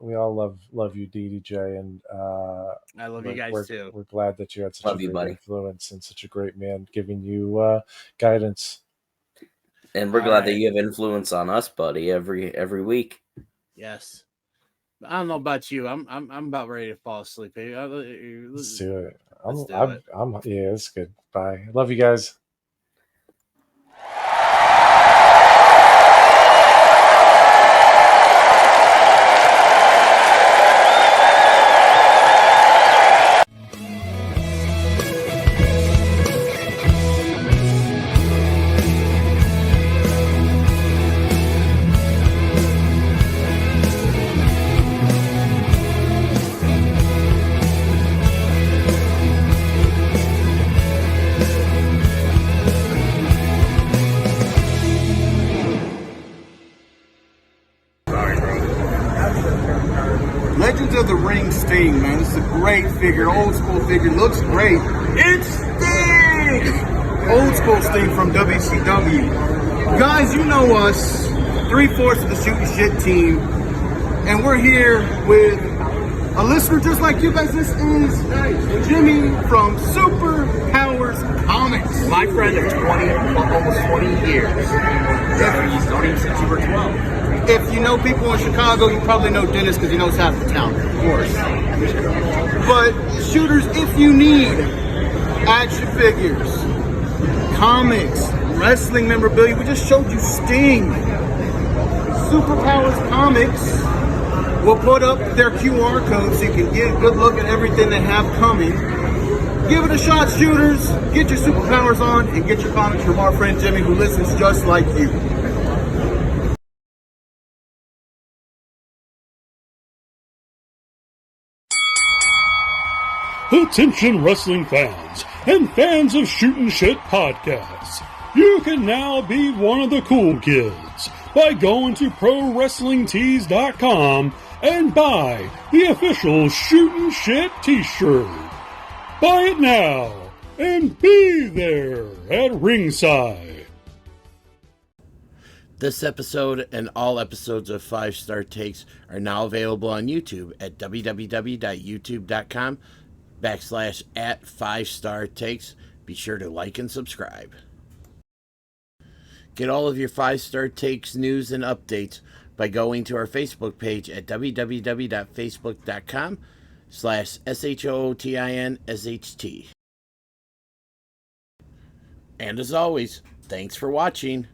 love you, DDJ, and
I love you guys too.
We're glad that you had such a great influence and such a great man giving you guidance.
And we're glad that you have influence on us, buddy, every week.
Yes. I don't know about you. I'm about ready to fall asleep.
Let's do it. Yeah, it's good. Bye. Love you guys.
Legends of the Ring Sting, man. This is a great figure, old school figure. Looks great. It's Sting! Old school Sting from WCW. Guys, you know us, 3/4 of the Shooting Shit team, and we're here with a listener just like you guys. This is Jimmy from Super Powers Comics.
My friend of almost 20 years. He's known him since you were 12.
If you know people in Chicago, you probably know Dennis because he knows half the town, of course. But shooters, if you need action figures, comics, wrestling memorabilia, we just showed you Sting. Superpowers Comics will put up their QR code so you can get a good look at everything they have coming. Give it a shot, shooters. Get your superpowers on and get your comics from our friend Jimmy, who listens just like you.
Attention wrestling fans and fans of Shootin' Shit podcasts. You can now be one of the cool kids by going to ProWrestlingTees.com and buy the official Shootin' Shit t-shirt. Buy it now and be there at ringside.
This episode and all episodes of 5 Star Takes are now available on YouTube at www.youtube.com/@5StarTakes. Be sure to like and subscribe. Get all of your 5 Star Takes news and updates by going to our Facebook page at www.facebook.com/SHOOTINSHT. And as always, thanks for watching.